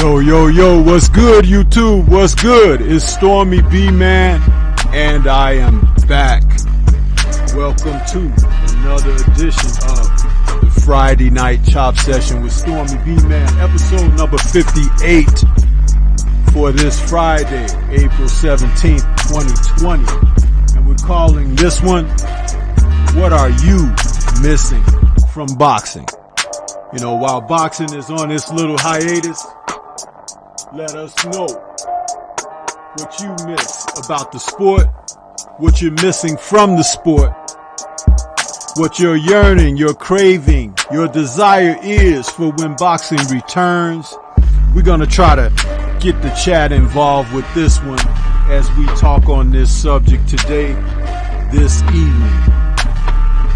Yo, what's good, YouTube? What's good? It's Stormybman, and I am back. Welcome to another edition of the Friday Night Chop Session with Stormybman, episode number 58 for this Friday, April 17th, 2020. And we're calling this one, What Are You Missing from Boxing? You know, while boxing is on this little hiatus, let us know what you miss about the sport, what you're missing from the sport, what your yearning, your craving, your desire is for when boxing returns. We're going to try to get the chat involved with this one as we talk on this subject today, this evening.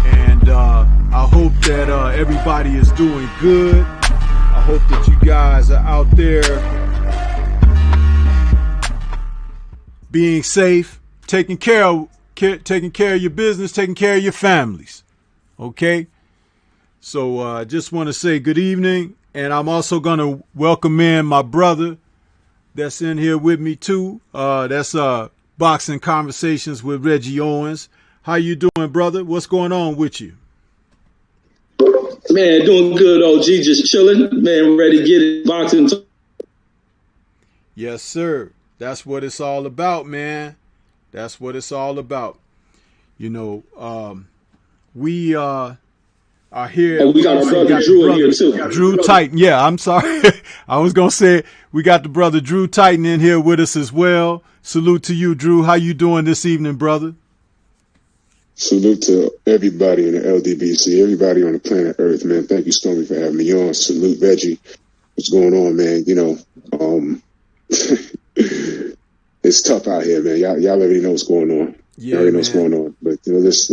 And I hope that everybody is doing good. I hope that you guys are out there being safe, taking care of your business, taking care of your families. Okay? So I just want to say good evening, and I'm also going to welcome in my brother that's in here with me too. That's Boxing Conversations with Reggie Owens. How you doing, brother? What's going on with you? Man, doing good, OG. Just chilling. Man, ready to get it. Boxing. Yes, sir. That's what it's all about, man. That's what it's all about. You know, we are here. Oh, we got our brother Drew in here, too. Drew Titan. Yeah, I'm sorry. I was going to say we got the brother Drew Titan in here with us as well. Salute to you, Drew. How you doing this evening, brother? Salute to everybody in the LDBC, everybody on the planet Earth, man. Thank you, Stormy, for having me on. Salute, Reggie. What's going on, man? You know, it's tough out here, man. Y'all already know what's going on. Yeah, y'all already know what's going on. But you know, let's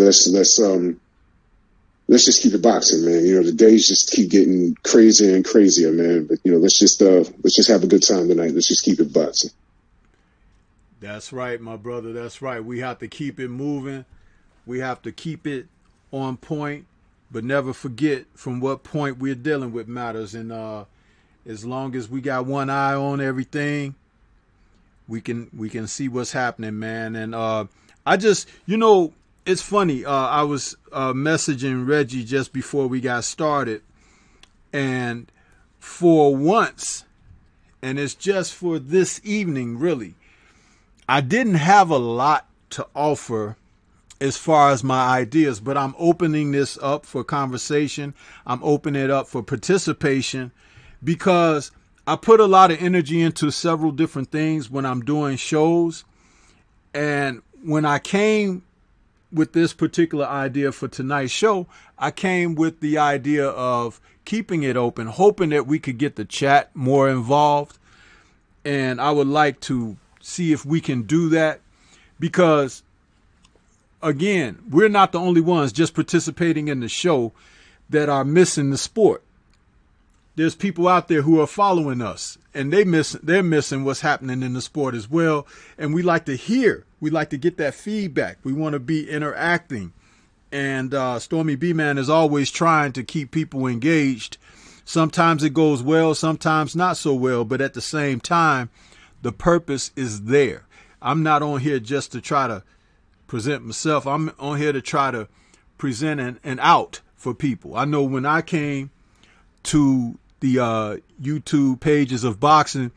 just keep it boxing, man. You know, the days just keep getting crazier and crazier, man. But you know, let's just have a good time tonight. Let's just keep it boxing. That's right, my brother. That's right. We have to keep it moving. We have to keep it on point, but never forget from what point we're dealing with matters. And as long as we got one eye on everything, we can see what's happening, man. And I just, you know, it's funny. I was messaging Reggie just before we got started, and for once, and it's just for this evening, really, I didn't have a lot to offer as far as my ideas, but I'm opening this up for conversation. I'm opening it up for participation because I put a lot of energy into several different things when I'm doing shows. And when I came with this particular idea for tonight's show, I came with the idea of keeping it open, hoping that we could get the chat more involved. And I would like to see if we can do that because, again, we're not the only ones just participating in the show that are missing the sport. There's people out there who are following us, and they're missing what's happening in the sport as well. And we like to hear. We like to get that feedback. We want to be interacting. And Stormybman is always trying to keep people engaged. Sometimes it goes well, sometimes not so well. But at the same time, the purpose is there. I'm not on here just to try to present myself. I'm on here to try to present an out for people. I know when I came to the YouTube pages of boxing,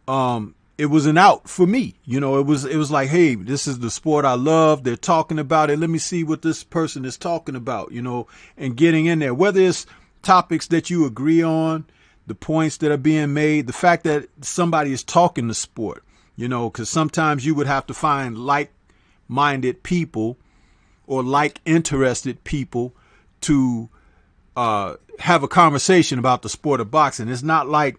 it was an out for me. You know, it was like, hey, this is the sport I love. They're talking about it. Let me see what this person is talking about, you know, and getting in there, whether it's topics that you agree on, the points that are being made, the fact that somebody is talking the sport, you know, because sometimes you would have to find like-minded people or like-interested people to have a conversation about the sport of boxing. It's not like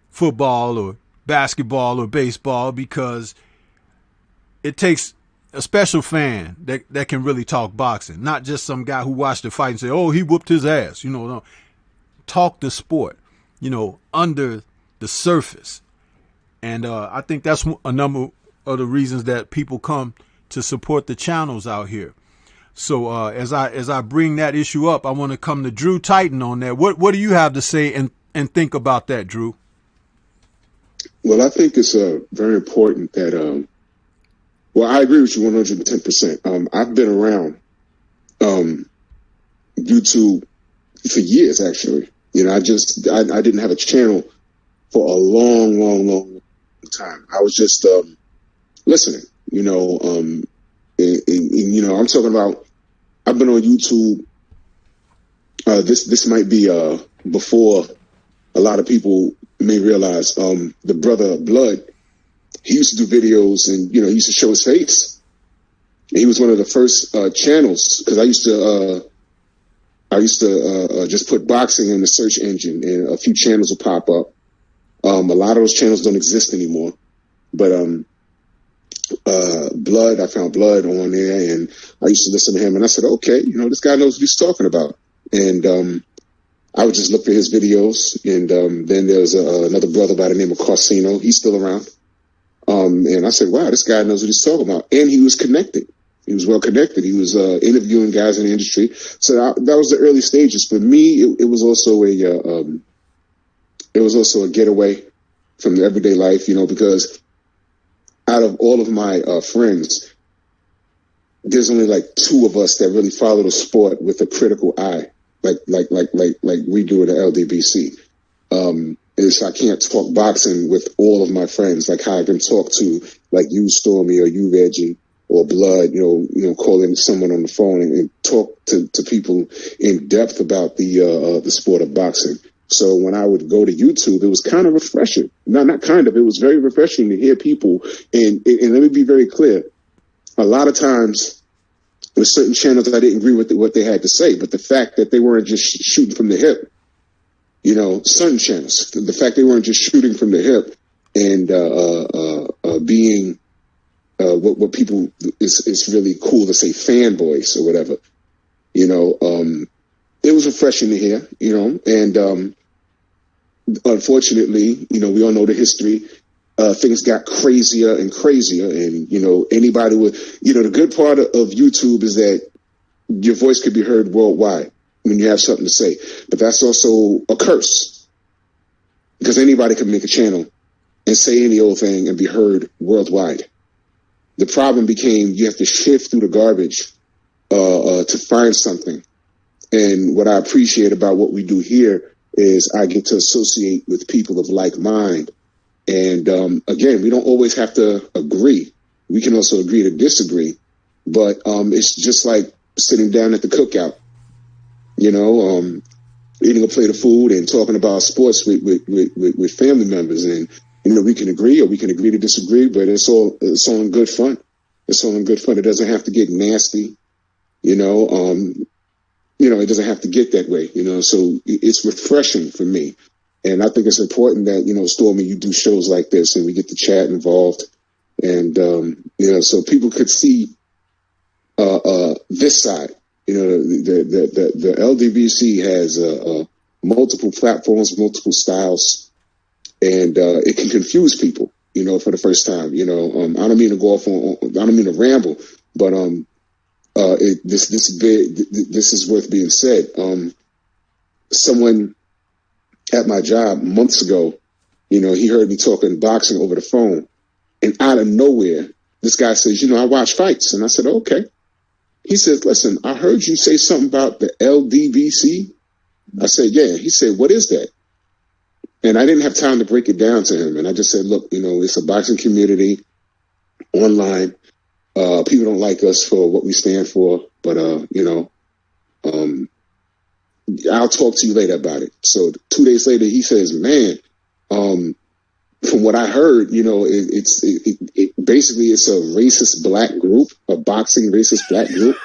football or basketball or baseball because it takes a special fan that can really talk boxing, not just some guy who watched the fight and say, oh, he whooped his ass. You know, no. Talk the sport, you know, under the surface. And I think that's a number of the reasons that people come to support the channels out here. So as I bring that issue up, I want to come to Drew Titan on that. What do you have to say and think about that, Drew? Well, I think it's very important that, well, I agree with you 110%. I've been around YouTube for years, actually. You know, I didn't have a channel for a long time. I was just listening, you know, and, you know, I'm talking about, I've been on YouTube. This might be before a lot of people may realize the brother Blood, he used to do videos and, you know, he used to show his face. And he was one of the first channels, because I used to just put boxing in the search engine and a few channels will pop up. A lot of those channels don't exist anymore. But Blood, I found Blood on there and I used to listen to him and I said, okay, you know, this guy knows what he's talking about. And I would just look for his videos. And then there's another brother by the name of Corsino. He's still around. And I said, wow, this guy knows what he's talking about. And he was connected. He was well connected. He was interviewing guys in the industry. So that was the early stages. For me, it was also a getaway from the everyday life, you know, because out of all of my friends, there's only like 2 of us that really follow the sport with a critical eye, like we do in the LDBC. I can't talk boxing with all of my friends, like how I can talk to like you, Stormy, or you, Reggie, or Blood, you know, calling someone on the phone and talk to people in depth about the sport of boxing. So when I would go to YouTube, it was kind of refreshing. Not kind of, it was very refreshing to hear people. And let me be very clear. A lot of times with certain channels, I didn't agree with what they had to say, but the fact that they weren't just shooting from the hip, you know, certain channels, the fact they weren't just shooting from the hip and being what people is really cool to say fanboys or whatever, you know, it was refreshing to hear, you know, and unfortunately, you know, we all know the history. Things got crazier and crazier, and you know, anybody with, you know, the good part of YouTube is that your voice could be heard worldwide when you have something to say, but that's also a curse because anybody can make a channel and say any old thing and be heard worldwide. The problem became you have to sift through the garbage to find something. And what I appreciate about what we do here is I get to associate with people of like mind. And again, we don't always have to agree. We can also agree to disagree. But it's just like sitting down at the cookout, you know, eating a plate of food and talking about sports with family members. And, you know, we can agree or we can agree to disagree, but it's all in good fun. It's all in good fun. It doesn't have to get nasty, you know. You know, it doesn't have to get that way, you know. So it's refreshing for me. And I think it's important that, you know, Stormy, you do shows like this and we get the chat involved. And, you know, so people could see this side. You know, the LDBC has multiple platforms, multiple styles, and it can confuse people, you know, for the first time. You know, I don't mean to go off on, I don't mean to ramble, but this is worth being said. Someone at my job months ago, you know, he heard me talking boxing over the phone, and out of nowhere, this guy says, you know, I watch fights. And I said, okay. He says, listen, I heard you say something about the LDBC. I said, yeah. He said, what is that? And I didn't have time to break it down to him. And I just said, look, you know, it's a boxing community online. People don't like us for what we stand for, but, you know, I'll talk to you later about it. So 2 days later, he says, man, from what I heard, you know, it basically it's a racist black group, a boxing racist black group.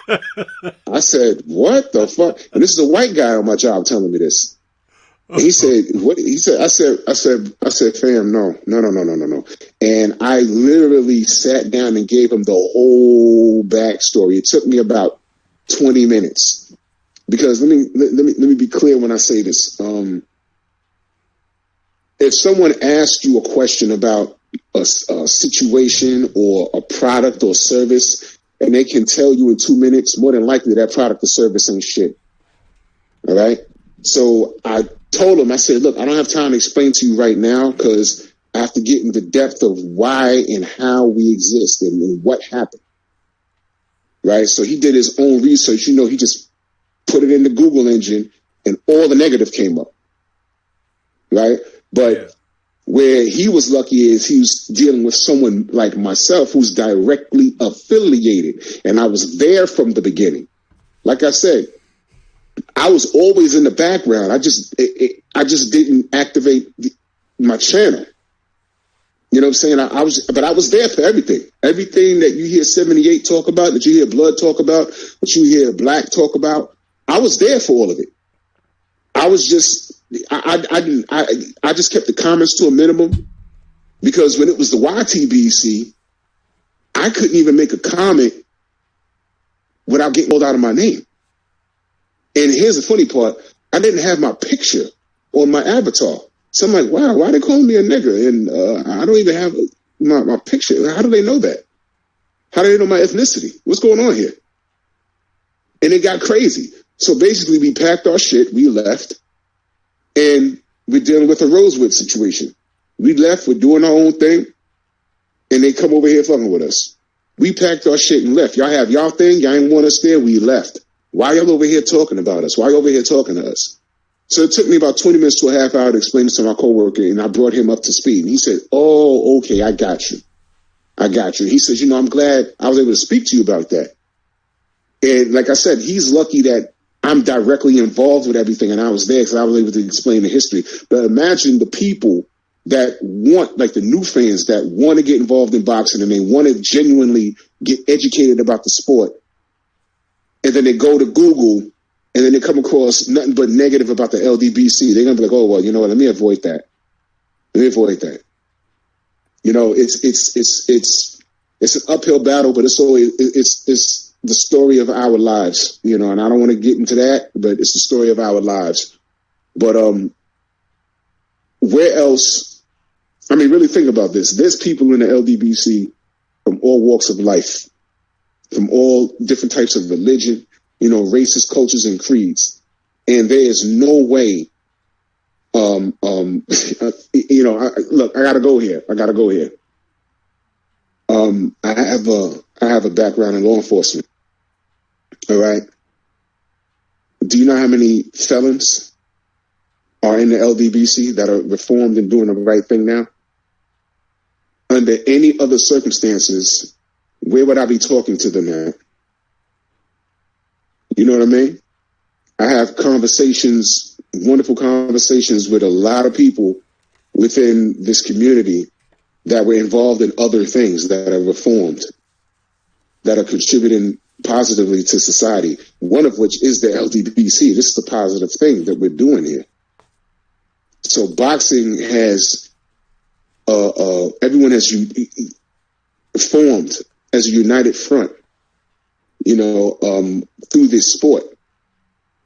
I said, what the fuck? And this is a white guy on my job telling me this. And he said, what? He said, I said, fam, no. And I literally sat down and gave him the whole backstory. It took me about 20 minutes. Because let me be clear when I say this. If someone asks you a question about a situation or a product or service, and they can tell you in 2 minutes, more than likely that product or service ain't shit. All right. So I told him, I said, look, I don't have time to explain to you right now because after getting the depth of why and how we exist and what happened. Right? So he did his own research. You know, he just put it in the Google engine and all the negative came up. Right? But where he was lucky is he was dealing with someone like myself who's directly affiliated. And I was there from the beginning. Like I said, I was always in the background. I just didn't activate my channel. You know what I'm saying? I was there for everything. Everything that you hear 78 talk about, that you hear Blood talk about, that you hear Black talk about, I was there for all of it. I was just, I just kept the comments to a minimum, because when it was the YTBC, I couldn't even make a comment without getting called out of my name. And here's the funny part. I didn't have my picture on my avatar. So I'm like, wow, why are they calling me a nigger? And I don't even have my picture. How do they know that? How do they know my ethnicity? What's going on here? And it got crazy. So basically we packed our shit, we left, and we're dealing with a Rosewood situation. We left, we're doing our own thing, and they come over here fucking with us. We packed our shit and left. Y'all have y'all thing, y'all ain't want us there, we left. Why y'all over here talking about us? Why y'all over here talking to us? So it took me about 20 minutes to a half hour to explain this to my coworker, and I brought him up to speed. And he said, oh, okay, I got you. I got you. He says, you know, I'm glad I was able to speak to you about that. And like I said, he's lucky that I'm directly involved with everything, and I was there because I was able to explain the history. But imagine the people that want, like the new fans that want to get involved in boxing and they want to genuinely get educated about the sport. And then they go to Google and then they come across nothing but negative about the LDBC. They're going to be like, oh, well, you know what? Let me avoid that. Let me avoid that. You know, it's an uphill battle, but it's always, it's the story of our lives, you know, and I don't want to get into that, but it's the story of our lives. But, where else? I mean, really think about this. There's people in the LDBC from all walks of life, from all different types of religion, you know, races, cultures, and creeds. And there is no way, you know, look, I gotta go here. I have a background in law enforcement. All right. Do you know how many felons are in the LDBC that are reformed and doing the right thing now? Under any other circumstances, where would I be talking to them at? You know what I mean? I have conversations, wonderful conversations with a lot of people within this community that were involved in other things, that are reformed, that are contributing positively to society, one of which is the LDBC. This is a positive thing that we're doing here. So boxing has, everyone has formed as a united front, you know, through this sport.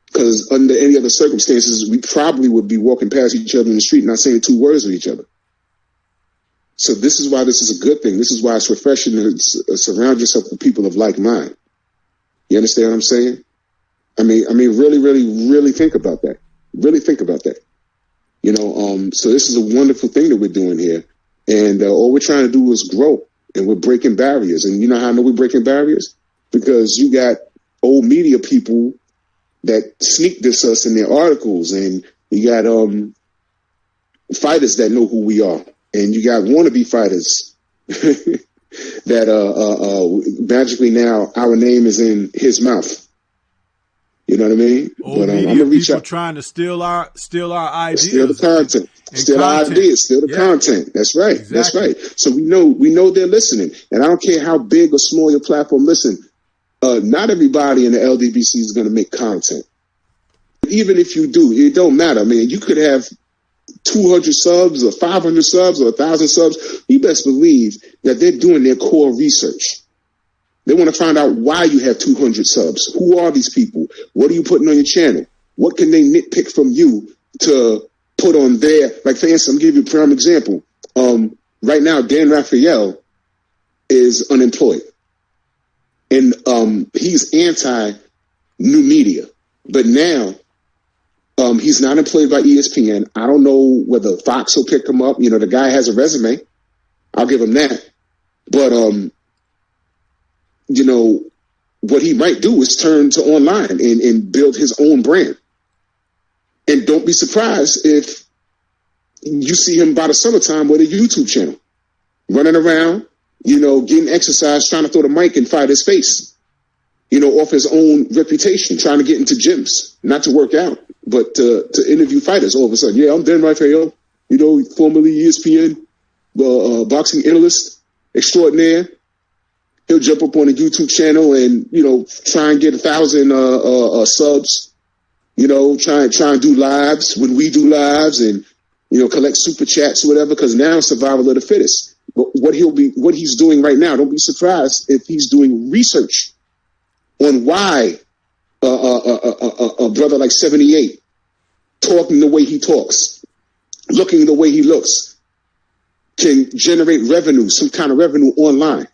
Because under any other circumstances, we probably would be walking past each other in the street, not saying two words with each other. So this is why this is a good thing. This is why it's refreshing to surround yourself with people of like mind. You understand what I'm saying? I mean, really, really, really think about that. Really think about that. You know, so this is a wonderful thing that we're doing here. And all we're trying to do is grow, and we're breaking barriers. And you know how I know we're breaking barriers? Because you got old media people that sneak diss us in their articles, and you got fighters that know who we are, and you got wannabe fighters that magically now our name is in his mouth. You know what I mean? Old media I'm gonna reach people out. Trying to steal our ideas, steal the content, steal our ideas, steal the content. That's right. Exactly. That's right. So we know they're listening, and I don't care how big or small your platform. Listen, not everybody in the LDBC is going to make content. Even if you do, it don't matter. I mean, you could have 200 subs or 500 subs or 1,000 subs. You best believe that they're doing their core research. They want to find out why you have 200 subs. Who are these people? What are you putting on your channel? What can they nitpick from you to put on their, like, for instance, I'm going to give you a prime example. Right now, Dan Raphael is unemployed. And he's anti-new media. But now He's not employed by ESPN. I don't know whether Fox will pick him up. You know, the guy has a resume. I'll give him that. But, you know, what he might do is turn to online and build his own brand. And don't be surprised if you see him by the summertime with a YouTube channel, running around, you know, getting exercise, trying to throw the mic and fight his face, you know, off his own reputation, trying to get into gyms, not to work out, but to interview fighters all of a sudden. Yeah, I'm Dan Raphael, you know, formerly ESPN, boxing analyst extraordinaire. He'll jump up on a YouTube channel and, you know, try and get 1,000 subs, you know, try and do lives when we do lives and, you know, collect super chats or whatever, because now survival of the fittest. But what he's doing right now, don't be surprised if he's doing research on why a brother like 78 talking the way he talks, looking the way he looks, can generate revenue, some kind of revenue online.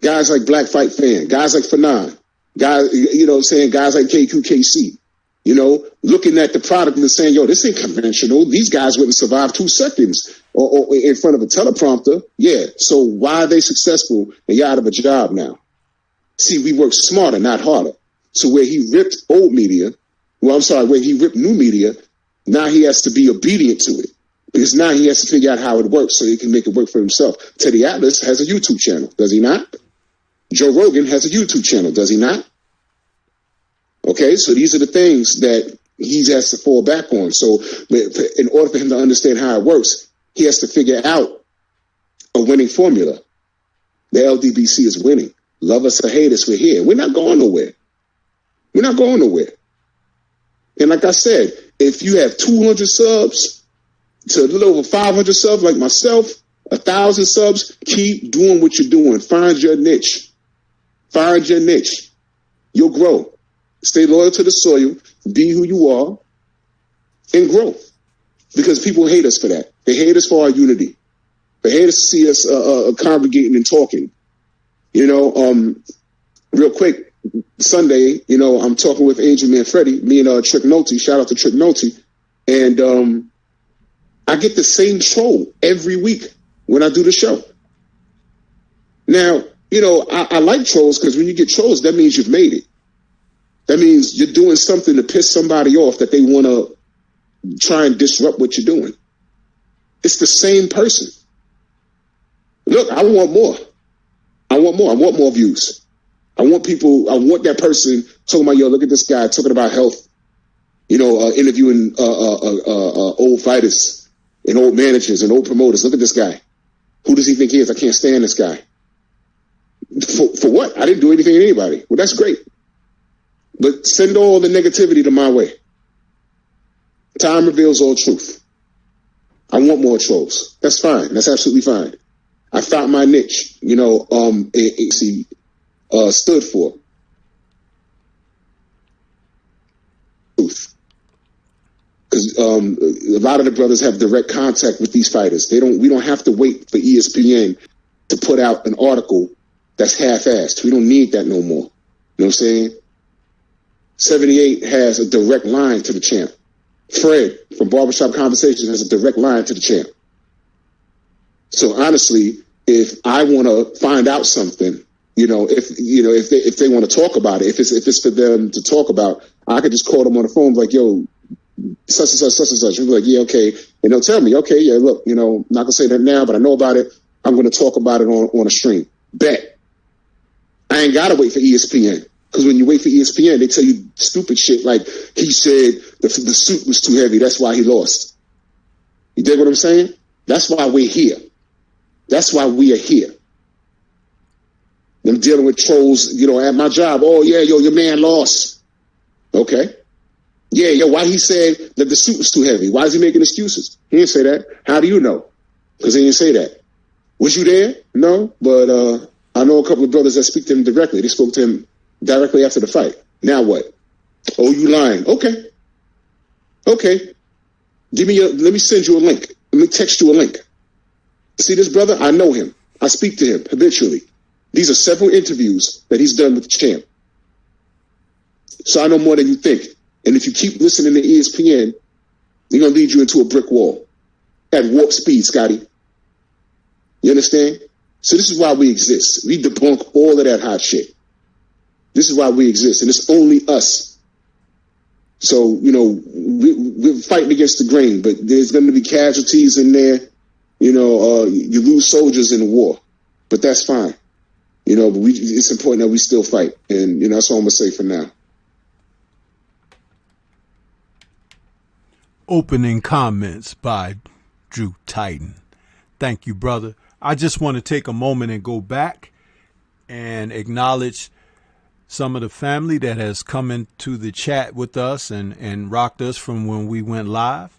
Guys like Black Fight Fan, guys like Fanon, guys, you know what I'm saying, guys like KQKC, you know, looking at the product and saying, yo, this ain't conventional. These guys wouldn't survive 2 seconds or in front of a teleprompter. Yeah, so why are they successful and you're out of a job now? See, we work smarter, not harder. So where he ripped old media, where he ripped new media, now he has to be obedient to it. Because now he has to figure out how it works so he can make it work for himself. Teddy Atlas has a YouTube channel, does he not? Joe Rogan has a YouTube channel, does he not? Okay, so these are the things that he has to fall back on. So in order for him to understand how it works, he has to figure out a winning formula. The LDBC is winning. Love us or hate us, we're here. We're not going nowhere. We're not going nowhere. And like I said, if you have 200 subs to a little over 500 subs like myself, 1,000 subs, keep doing what you're doing. Find your niche. Find your niche. You'll grow. Stay loyal to the soil. Be who you are and grow. Because people hate us for that. They hate us for our unity. They hate us to see us congregating and talking. You know, real quick, Sunday, you know, I'm talking with Angel Manfredi, me and Trick Nolte, shout out to Trick Nolte, and I get the same troll every week when I do the show. Now, you know, I like trolls because when you get trolls, that means you've made it. That means you're doing something to piss somebody off that they want to try and disrupt what you're doing. It's the same person. Look, I want more. I want more. I want more views. I want that person talking about, yo, look at this guy talking about health, you know, interviewing old fighters and old managers and old promoters. Look at this guy. Who does he think he is? I can't stand this guy. For what? I didn't do anything to anybody. Well, that's great. But send all the negativity to my way. Time reveals all truth. I want more trolls. That's fine. That's absolutely fine. I found my niche, you know, stood for truth. Because a lot of the brothers have direct contact with these fighters. We don't have to wait for ESPN to put out an article that's half-assed. We don't need that no more. You know what I'm saying? 78 has a direct line to the champ. Fred from Barbershop Conversations has a direct line to the champ. So honestly, if I want to find out something, if they want to talk about it, if it's for them to talk about, I could just call them on the phone like, yo, such and such, such and such. And be like, yeah, okay. And they'll tell me, okay, yeah, look, you know, I'm not gonna say that now, but I know about it. I'm going to talk about it on a stream. Bet. I ain't got to wait for ESPN. Because when you wait for ESPN, they tell you stupid shit like he said the suit was too heavy. That's why he lost. You dig what I'm saying? That's why we're here. That's why we are here. I'm dealing with trolls, you know, at my job. Oh, yeah, yo, your man lost. Okay. Yeah, yo, why he said that the suit was too heavy? Why is he making excuses? He didn't say that. How do you know? Because he didn't say that. Was you there? No, but I know a couple of brothers that speak to him directly. They spoke to him directly after the fight. Now what? Oh, you lying. Okay. Okay. Let me send you a link. Let me text you a link. See this brother? I know him. I speak to him habitually. These are several interviews that he's done with the champ. So I know more than you think. And if you keep listening to ESPN, they're going to lead you into a brick wall at warp speed, Scotty. You understand? So this is why we exist. We debunk all of that hot shit. This is why we exist, and it's only us. So, you know, we're fighting against the grain, but there's going to be casualties in there. You know, you lose soldiers in the war, but that's fine. You know, but it's important that we still fight, and, you know, that's all I'm going to say for now. Opening comments by Drew Titan. Thank you, brother. I just want to take a moment and go back and acknowledge some of the family that has come into the chat with us and rocked us from when we went live.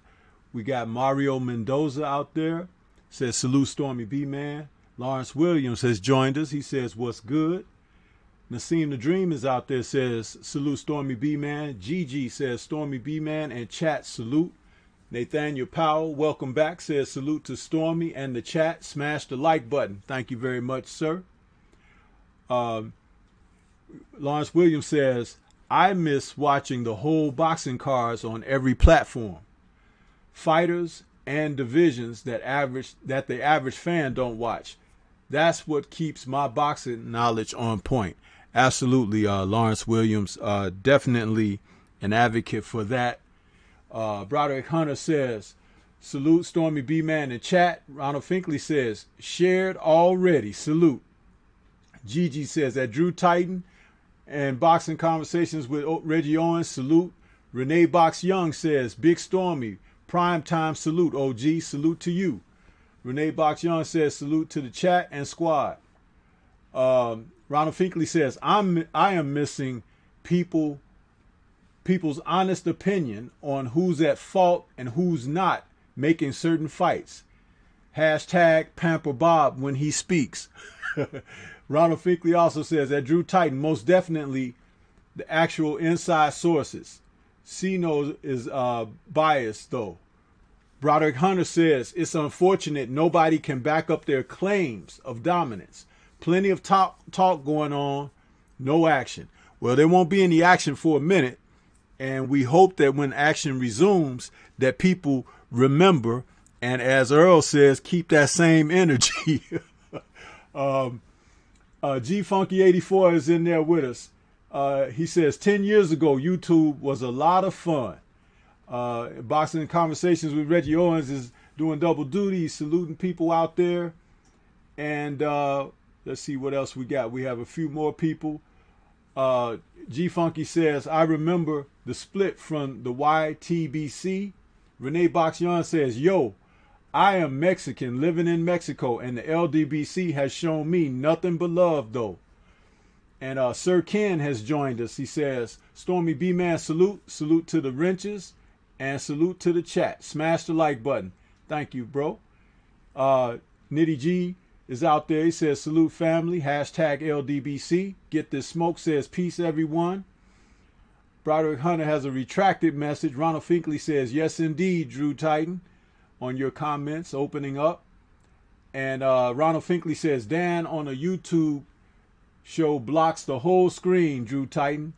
We got Mario Mendoza out there, says salute Stormybman. Lawrence Williams has joined us. He says, what's good? Nassim the Dream is out there, says salute Stormybman. Gigi says Stormybman and chat salute. Nathaniel Powell, welcome back, says salute to Stormy and the chat. Smash the like button. Thank you very much, sir. Lawrence Williams says, I miss watching the whole boxing cards on every platform. Fighters and divisions that the average fan don't watch. That's what keeps my boxing knowledge on point. Absolutely, Lawrence Williams, definitely an advocate for that. Broderick Hunter says, salute Stormybman in chat. Ronald Finkley says, shared already. Salute. Gigi says, at Drew Titan and Boxing Conversations with Reggie Owens, salute. Renee Box Young says, Big Stormy, prime time salute, OG, salute to you. Renee Box Young says, salute to the chat and squad. Ronald Finkley says, I am missing people's honest opinion on who's at fault and who's not making certain fights. Hashtag Pamper Bob when he speaks. Ronald Finkley also says that Drew Titan, most definitely the actual inside sources. C-Knows is biased though. Broderick Hunter says it's unfortunate nobody can back up their claims of dominance. Plenty of talk going on, no action. Well, there won't be any action for a minute, and we hope that when action resumes that people remember, and as Earl says, keep that same energy. G Funky 84 is in there with us. He says 10 years ago YouTube was a lot of fun. Boxing Conversations with Reggie Owens is doing double duty, saluting people out there. And let's see what else we got. We have a few more people. G Funky says, I remember the split from the YTBC. Renee Boxyon says, yo, I am Mexican living in Mexico, and the LDBC has shown me nothing but love, though. And Sir Ken has joined us. He says, Stormybman, salute. Salute to the wrenches, and salute to the chat. Smash the like button. Thank you, bro. Nitty G is out there. He says, salute family. Hashtag LDBC. Get this smoke. Says, peace, everyone. Broderick Hunter has a retracted message. Ronald Finkley says, yes, indeed, Drew Titan, on your comments opening up. And Ronald Finkley says, Dan on a YouTube show blocks the whole screen, Drew Titan.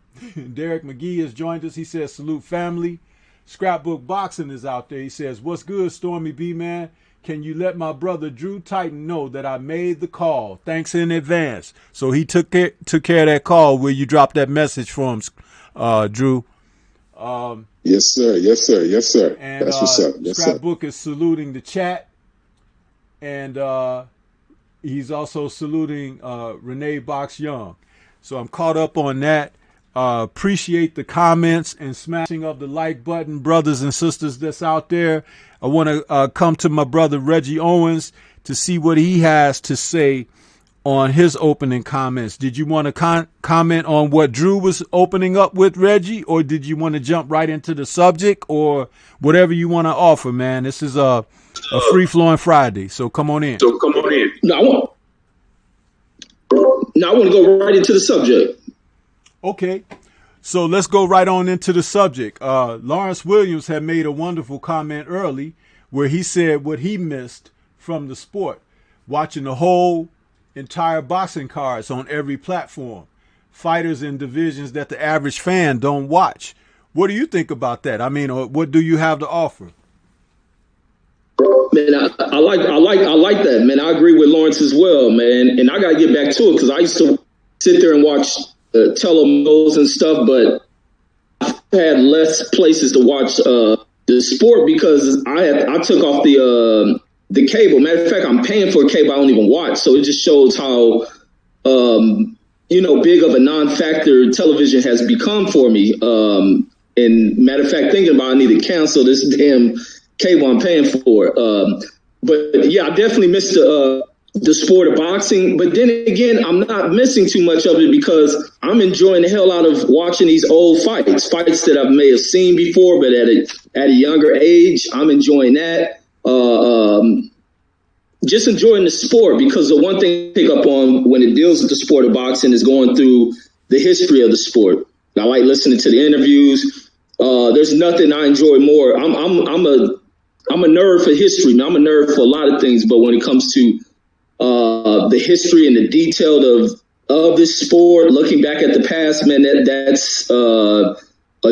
Derek McGee has joined us. He says, salute family. Scrapbook Boxing is out there. He says, what's good, Stormybman? Can you let my brother Drew Titan know that I made the call? Thanks in advance. So he took care of that call where you dropped that message for him, Drew. Yes, sir. Yes, sir. Yes, sir. And that's what's up. Yes, Scrapbook is saluting the chat. And he's also saluting Renee Box Young. So I'm caught up on that. Appreciate the comments and smashing of the like button, brothers and sisters that's out there. I want to come to my brother Reggie Owens to see what he has to say on his opening comments. Did you want to comment on what Drew was opening up with, Reggie, or did you want to jump right into the subject, or whatever you want to offer, man? This is a free-flowing Friday, so come on in. No, I want to go right into the subject. Okay, so let's go right on into the subject. Lawrence Williams had made a wonderful comment early where he said what he missed from the sport, watching the whole entire boxing cards on every platform, fighters in divisions that the average fan don't watch. What do you think about that? I mean, what do you have to offer? Man, I like that, man. I agree with Lawrence as well, man. And I gotta get back to it because I used to sit there and watch telemo's and stuff, but I've had less places to watch the sport because I took off the cable. Matter of fact, I'm paying for a cable I don't even watch, so it just shows how big of a non-factor television has become for me. And matter of fact, thinking about I need to cancel this damn cable I'm paying for. But yeah, I definitely missed the sport of boxing. But then again, I'm not missing too much of it because I'm enjoying the hell out of watching these old fights that I may have seen before, but at a younger age. I'm enjoying that. Just enjoying the sport because the one thing I pick up on when it deals with the sport of boxing is going through the history of the sport. I like listening to the interviews. There's nothing I enjoy more. I'm a nerd for history. Now, I'm a nerd for a lot of things, but when it comes to the history and the detail of this sport, looking back at the past, man, that's a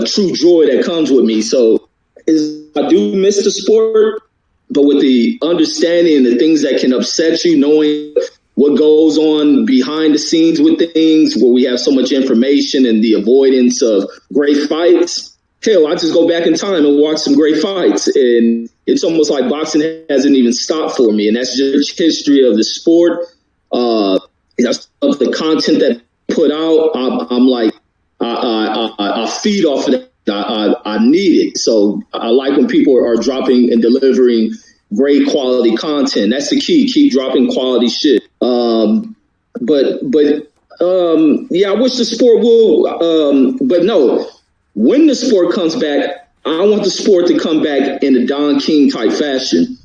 true joy that comes with me. So I do miss the sport, but with the understanding and the things that can upset you, knowing what goes on behind the scenes with things, where we have so much information and the avoidance of great fights. Hell, I just go back in time and watch some great fights. And it's almost like boxing hasn't even stopped for me. And that's just history of the sport. Of the content that I put out, I'm like, I feed off of that. I need it. So I like when people are dropping and delivering great quality content. That's the key. Keep dropping quality shit. Yeah, I wish the sport will, but no, when the sport comes back, I want the sport to come back in a Don King type fashion.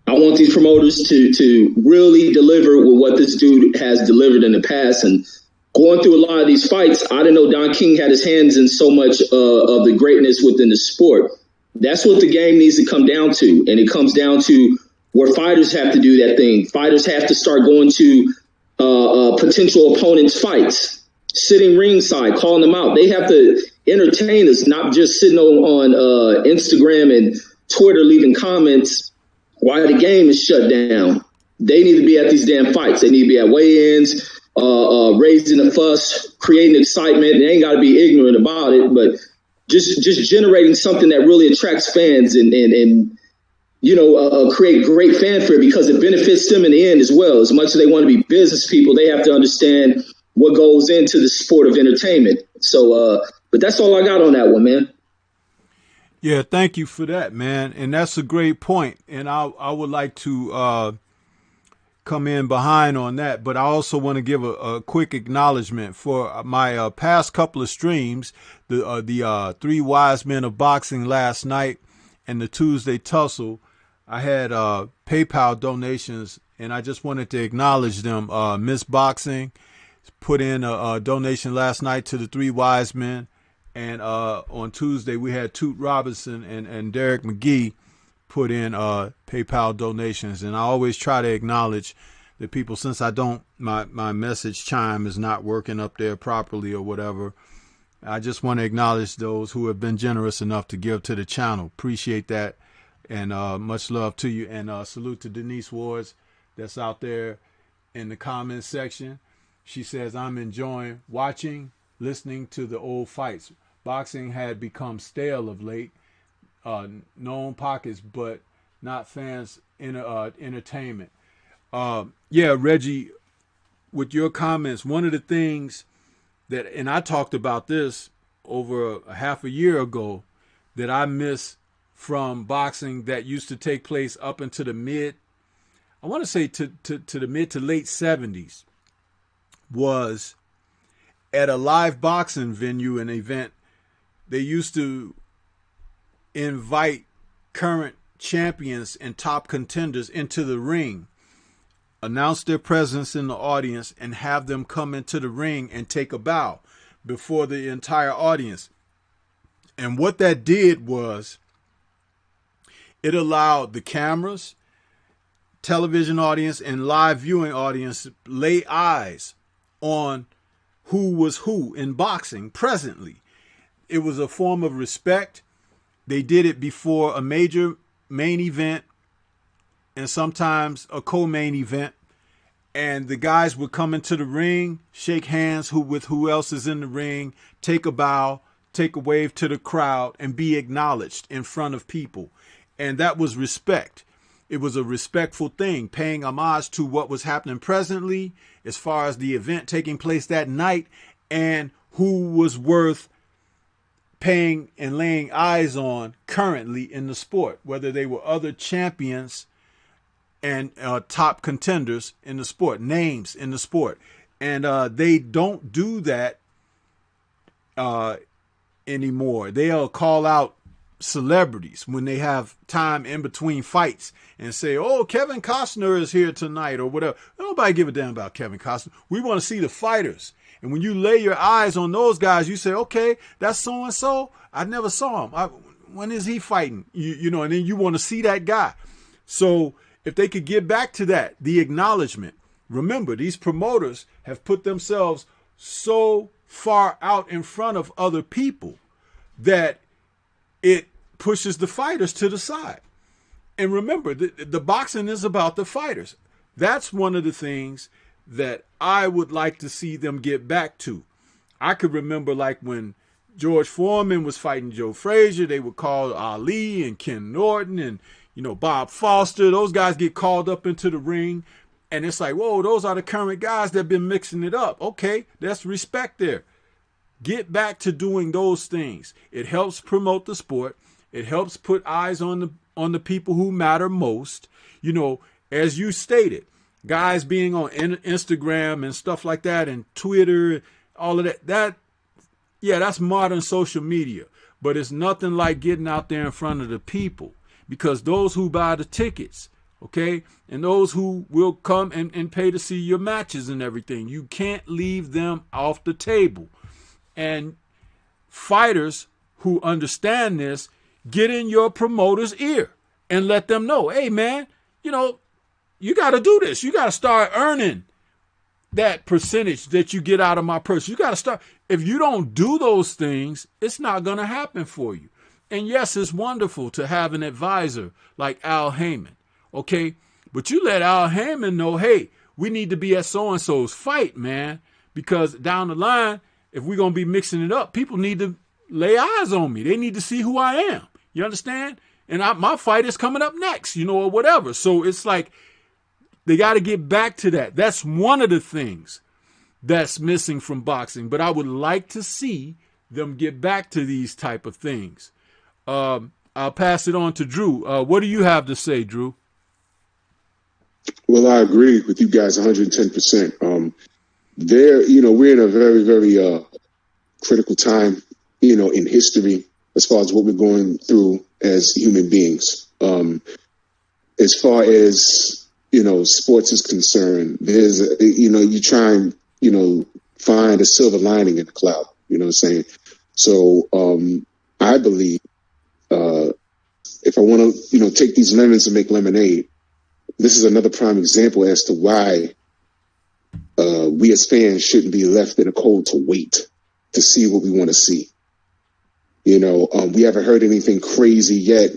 I want these promoters to really deliver with what this dude has delivered in the past. And going through a lot of these fights, I didn't know Don King had his hands in so much of the greatness within the sport. That's what the game needs to come down to. And it comes down to where fighters have to do that thing. Fighters have to start going to potential opponents' fights, sitting ringside, calling them out. They have to entertain us, not just sitting on Instagram and Twitter leaving comments while the game is shut down. They need to be at these damn fights. They need to be at weigh-ins, raising a fuss, creating excitement. They ain't got to be ignorant about it, but just generating something that really attracts fans and create great fanfare because it benefits them in the end as well. As much as they want to be business people, they have to understand what goes into the sport of entertainment. So, but that's all I got on that one, man. Yeah, thank you for that, man. And that's a great point. And I would like to come in behind on that, but I also want to give a quick acknowledgement for my past couple of streams, the Three Wise Men of Boxing last night and the Tuesday Tussle. I had PayPal donations, and I just wanted to acknowledge them. Miss Boxing put in a donation last night to the Three Wise Men, and on Tuesday we had Toot Robinson and Derek McGee put in PayPal donations. And I always try to acknowledge the people, since I don't, my message chime is not working up there properly or whatever. I just want to acknowledge those who have been generous enough to give to the channel. Appreciate that. And much love to you. And salute to Denise Wards that's out there in the comments section. She says, I'm enjoying watching, listening to the old fights. Boxing had become stale of late. Known pockets, but not fans in entertainment. Yeah, Reggie, with your comments, one of the things that, and I talked about this over a half a year ago, that I miss from boxing that used to take place up into the I want to say to the mid to late 70s, was at a live boxing venue, an event, they used to invite current champions and top contenders into the ring, announce their presence in the audience, and have them come into the ring and take a bow before the entire audience. And what that did was it allowed the cameras, television audience, and live viewing audience to lay eyes on who was who in boxing presently. it was a form of respect. They did it before a major main event and sometimes a co-main event. And the guys would come into the ring, shake hands with who else is in the ring, take a bow, take a wave to the crowd, and be acknowledged in front of people. And that was respect. It was a respectful thing, paying homage to what was happening presently as far as the event taking place that night and who was worth paying and laying eyes on currently in the sport, whether they were other champions and top contenders in the sport, names in the sport. And they don't do that anymore. They'll call out celebrities when they have time in between fights and say, oh, Kevin Costner is here tonight or whatever. Nobody give a damn about Kevin Costner. We want to see the fighters. And when you lay your eyes on those guys, you say, okay, that's so-and-so. I never saw him. When is he fighting? You know, and then you want to see that guy. So if they could get back to that, the acknowledgement. Remember, these promoters have put themselves so far out in front of other people that it pushes the fighters to the side. And remember, the boxing is about the fighters. That's one of the things that I would like to see them get back to. I could remember like when George Foreman was fighting Joe Frazier, they would call Ali and Ken Norton and, you know, Bob Foster. Those guys get called up into the ring. And it's like, whoa, those are the current guys that have been mixing it up. Okay, that's respect there. Get back to doing those things. It helps promote the sport. It helps put eyes on the people who matter most. You know, as you stated, guys being on Instagram and stuff like that and Twitter, all of that, that's modern social media. But it's nothing like getting out there in front of the people, because those who buy the tickets, okay, and those who will come and pay to see your matches and everything, you can't leave them off the table. And fighters who understand this, get in your promoter's ear and let them know, hey, man, you know, you got to do this. You got to start earning that percentage that you get out of my purse. You got to start. If you don't do those things, it's not going to happen for you. And yes, it's wonderful to have an advisor like Al Heyman, okay? But you let Al Heyman know, hey, we need to be at so-and-so's fight, man, because down the line, if we're going to be mixing it up, people need to lay eyes on me. They need to see who I am. You understand? And my fight is coming up next, you know, or whatever. So it's like they got to get back to that. That's one of the things that's missing from boxing. But I would like to see them get back to these type of things. I'll pass it on to Drew. What do you have to say, Drew? Well, I agree with you guys 110%. We're in a very, very critical time, you know, in history as far as what we're going through as human beings. As far as, you know, sports is concerned, there's, you try and, you know, find a silver lining in the cloud, you know what I'm saying? So I believe if I want to, you know, take these lemons and make lemonade, this is another prime example as to why we as fans shouldn't be left in the cold to wait to see what we want to see. You know, we haven't heard anything crazy yet.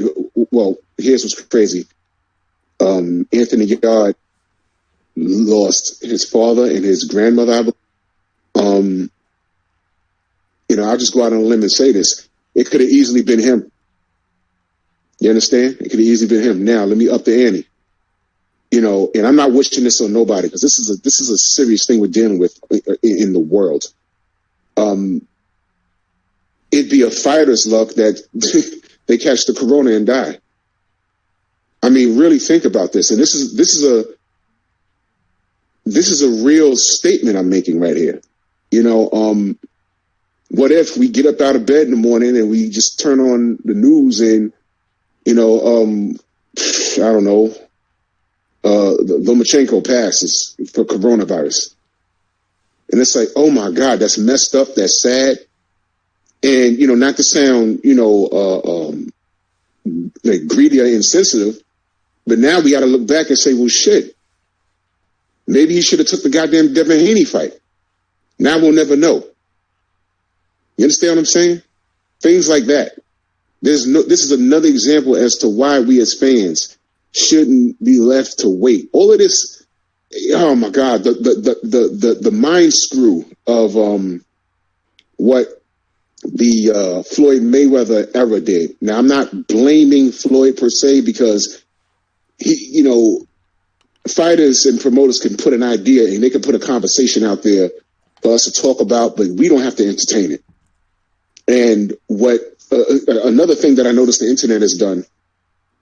Well, here's what's crazy. Anthony Yard lost his father and his grandmother. You know, I'll just go out on a limb and say this. It could have easily been him. You understand? It could have easily been him. Now, let me up the ante. You know, and I'm not wishing this on nobody, because this is a serious thing we're dealing with in the world. It'd be a fighter's luck that they catch the corona and die. I mean, really think about this. And this is a real statement I'm making right here. You know, what if we get up out of bed in the morning and we just turn on the news and, you know, I don't know, Lomachenko passes for coronavirus. And it's like, oh my God, that's messed up. That's sad. And, you know, not to sound, you know, like greedy or insensitive, but now we got to look back and say, well, shit, maybe he should have took the goddamn Devin Haney fight. Now we'll never know. You understand what I'm saying? Things like that. This is another example as to why we as fans shouldn't be left to wait. All of this, oh my God, the mind screw of what the Floyd Mayweather era did. Now, I'm not blaming Floyd per se, because he, fighters and promoters can put an idea and they can put a conversation out there for us to talk about, but we don't have to entertain it. And what another thing that I noticed the internet has done,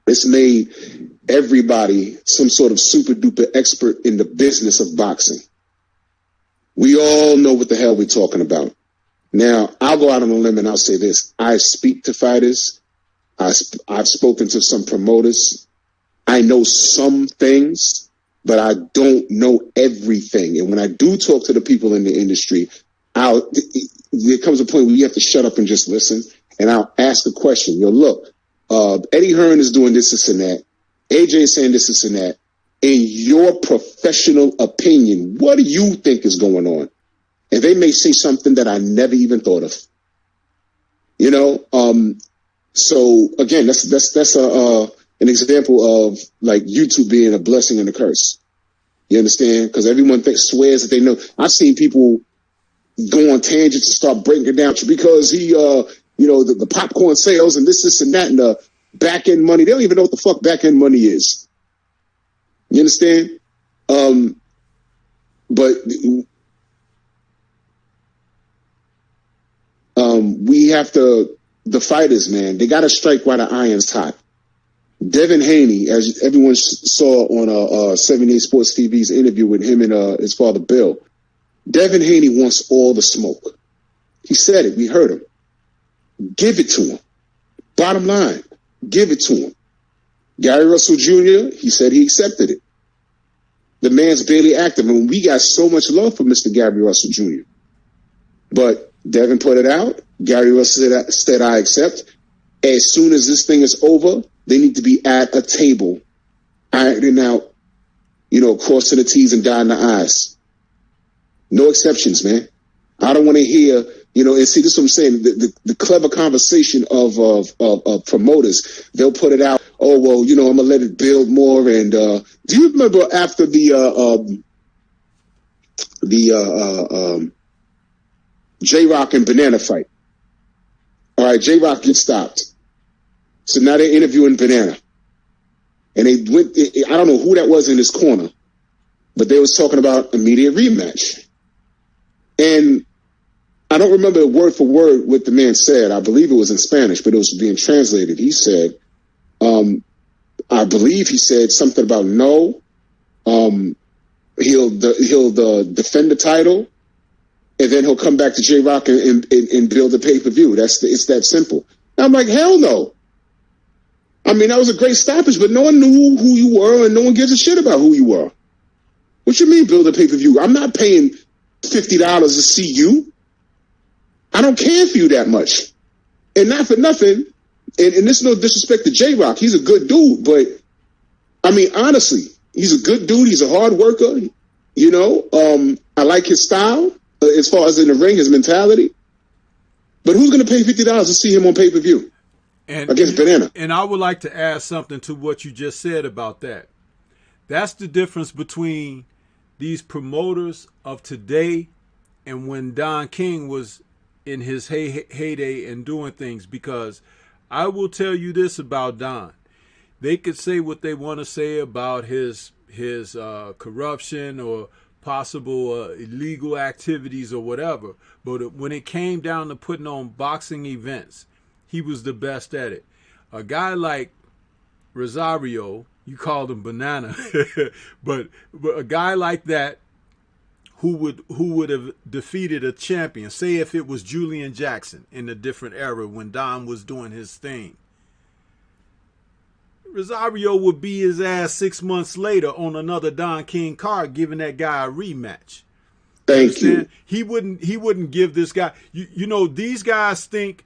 it's made everybody some sort of super duper expert in the business of boxing. We all know what the hell we're talking about. Now, I'll go out on a limb and I'll say this. I speak to fighters. I've spoken to some promoters. I know some things, but I don't know everything. And when I do talk to the people in the industry, there comes a point where you have to shut up and just listen. And I'll ask a question. Look, Eddie Hearn is doing this and that. AJ is saying this and that. In your professional opinion, what do you think is going on? And they may say something that I never even thought of. So again, that's an example of like YouTube being a blessing and a curse. You understand? Because everyone swears that they know. I've seen people go on tangents and start breaking it down because he, the popcorn sales and this and that and the back end money. They don't even know what the fuck back end money is. You understand? But we have to, the fighters, man, they got to strike while the iron's hot. Devin Haney, as everyone saw on 78 Sports TV's interview with him and his father Bill, Devin Haney wants all the smoke. He said it. We heard him. Give it to him. Bottom line, give it to him. Gary Russell Jr., he said he accepted it. The man's barely active, and we got so much love for Mr. Gary Russell Jr. But Devin put it out. Gary Russell said, I accept. As soon as this thing is over, they need to be at a table, ironing out, crossing the T's and dotting the I's. No exceptions, man. I don't want to hear, and see, this is what I'm saying. The clever conversation of promoters, they'll put it out. Oh, well, I'm going to let it build more. And do you remember after the J-Rock and Banana fight? All right, J-Rock gets stopped. So now they're interviewing Banana. And they went, I don't know who that was in his corner, but they was talking about immediate rematch. And I don't remember word for word what the man said. I believe it was in Spanish, but it was being translated. He said, I believe he said something about no, he'll defend the title, and then he'll come back to J-Rock and build a pay-per-view. It's that simple. And I'm like, hell no. I mean, that was a great stoppage, but no one knew who you were, and no one gives a shit about who you were. What you mean build a pay-per-view? I'm not paying $50 to see you. I don't care for you that much. And not for nothing, and this is no disrespect to J-Rock. He's a good dude, but, I mean, honestly, he's a good dude. He's a hard worker. I like his style as far as in the ring, his mentality. But who's going to pay $50 to see him on pay-per-view? Against Banana. And I would like to add something to what you just said about that. That's the difference between these promoters of today and when Don King was in his heyday and doing things. Because I will tell you this about Don. They could say what they want to say about his corruption or possible illegal activities or whatever. But when it came down to putting on boxing events, he was the best at it. A guy like Rosario, you called him Banana, but a guy like that who would have defeated a champion, say if it was Julian Jackson in a different era when Don was doing his thing, Rosario would be his ass 6 months later on another Don King card, giving that guy a rematch. Thank you. He wouldn't give this guy. These guys think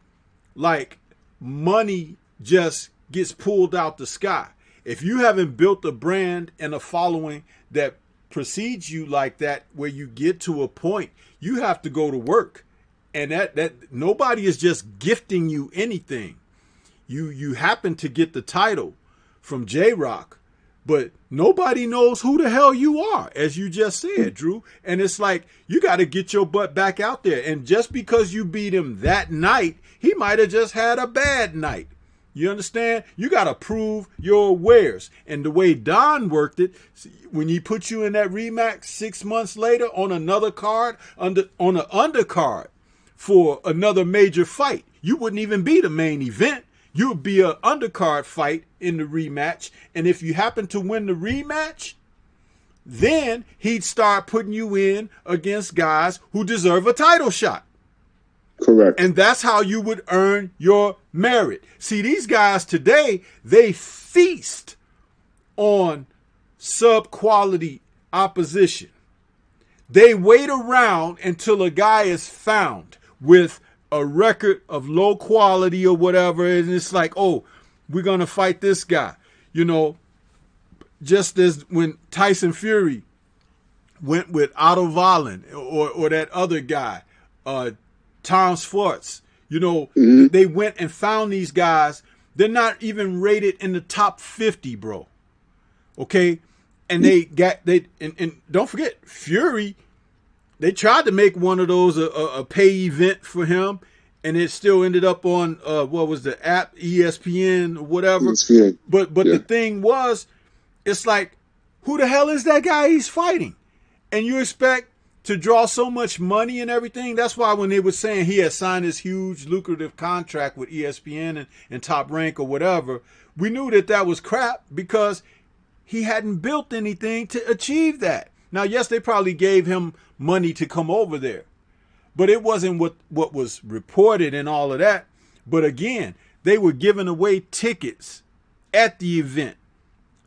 like money just gets pulled out the sky. If you haven't built a brand and a following that precedes you like that, where you get to a point, you have to go to work. And that nobody is just gifting you anything. You happen to get the title from J-Rock, but nobody knows who the hell you are, as you just said, Drew. And it's like, you got to get your butt back out there. And just because you beat him that night, he might have just had a bad night. You understand? You got to prove your wares. And the way Don worked it, when he put you in that rematch 6 months later on another card, on an undercard for another major fight, you wouldn't even be the main event. You would be an undercard fight in the rematch. And if you happen to win the rematch, then he'd start putting you in against guys who deserve a title shot. Correct. And that's how you would earn your merit. See, these guys today, they feast on sub-quality opposition. They wait around until a guy is found with a record of low quality or whatever, and it's like, oh, we're going to fight this guy. You know, just as when Tyson Fury went with Otto Wallen or that other guy, Tom Schwartz, you know, they went and found these guys. They're not even rated in the top 50, bro. Okay? And and don't forget, Fury, they tried to make one of those a pay event for him, and it still ended up on what was the app, ESPN or whatever. ESPN. But yeah. The thing was, it's like, who the hell is that guy he's fighting? And you expect to draw so much money and everything. That's why when they were saying he had signed this huge lucrative contract with ESPN and Top Rank or whatever, we knew that was crap because he hadn't built anything to achieve that. Now, yes, they probably gave him money to come over there, but it wasn't what was reported and all of that. But again, they were giving away tickets at the event.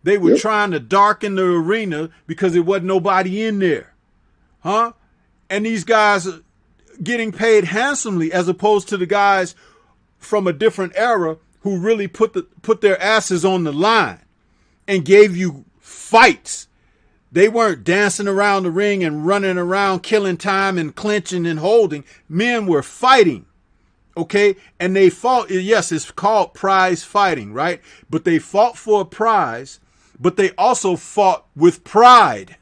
They were trying to darken the arena because there wasn't nobody in there. Huh? And these guys are getting paid handsomely as opposed to the guys from a different era who really put their asses on the line and gave you fights. They weren't dancing around the ring and running around killing time and clinching and holding. Men were fighting. Okay? And they fought. Yes, it's called prize fighting, right? But they fought for a prize, but they also fought with pride.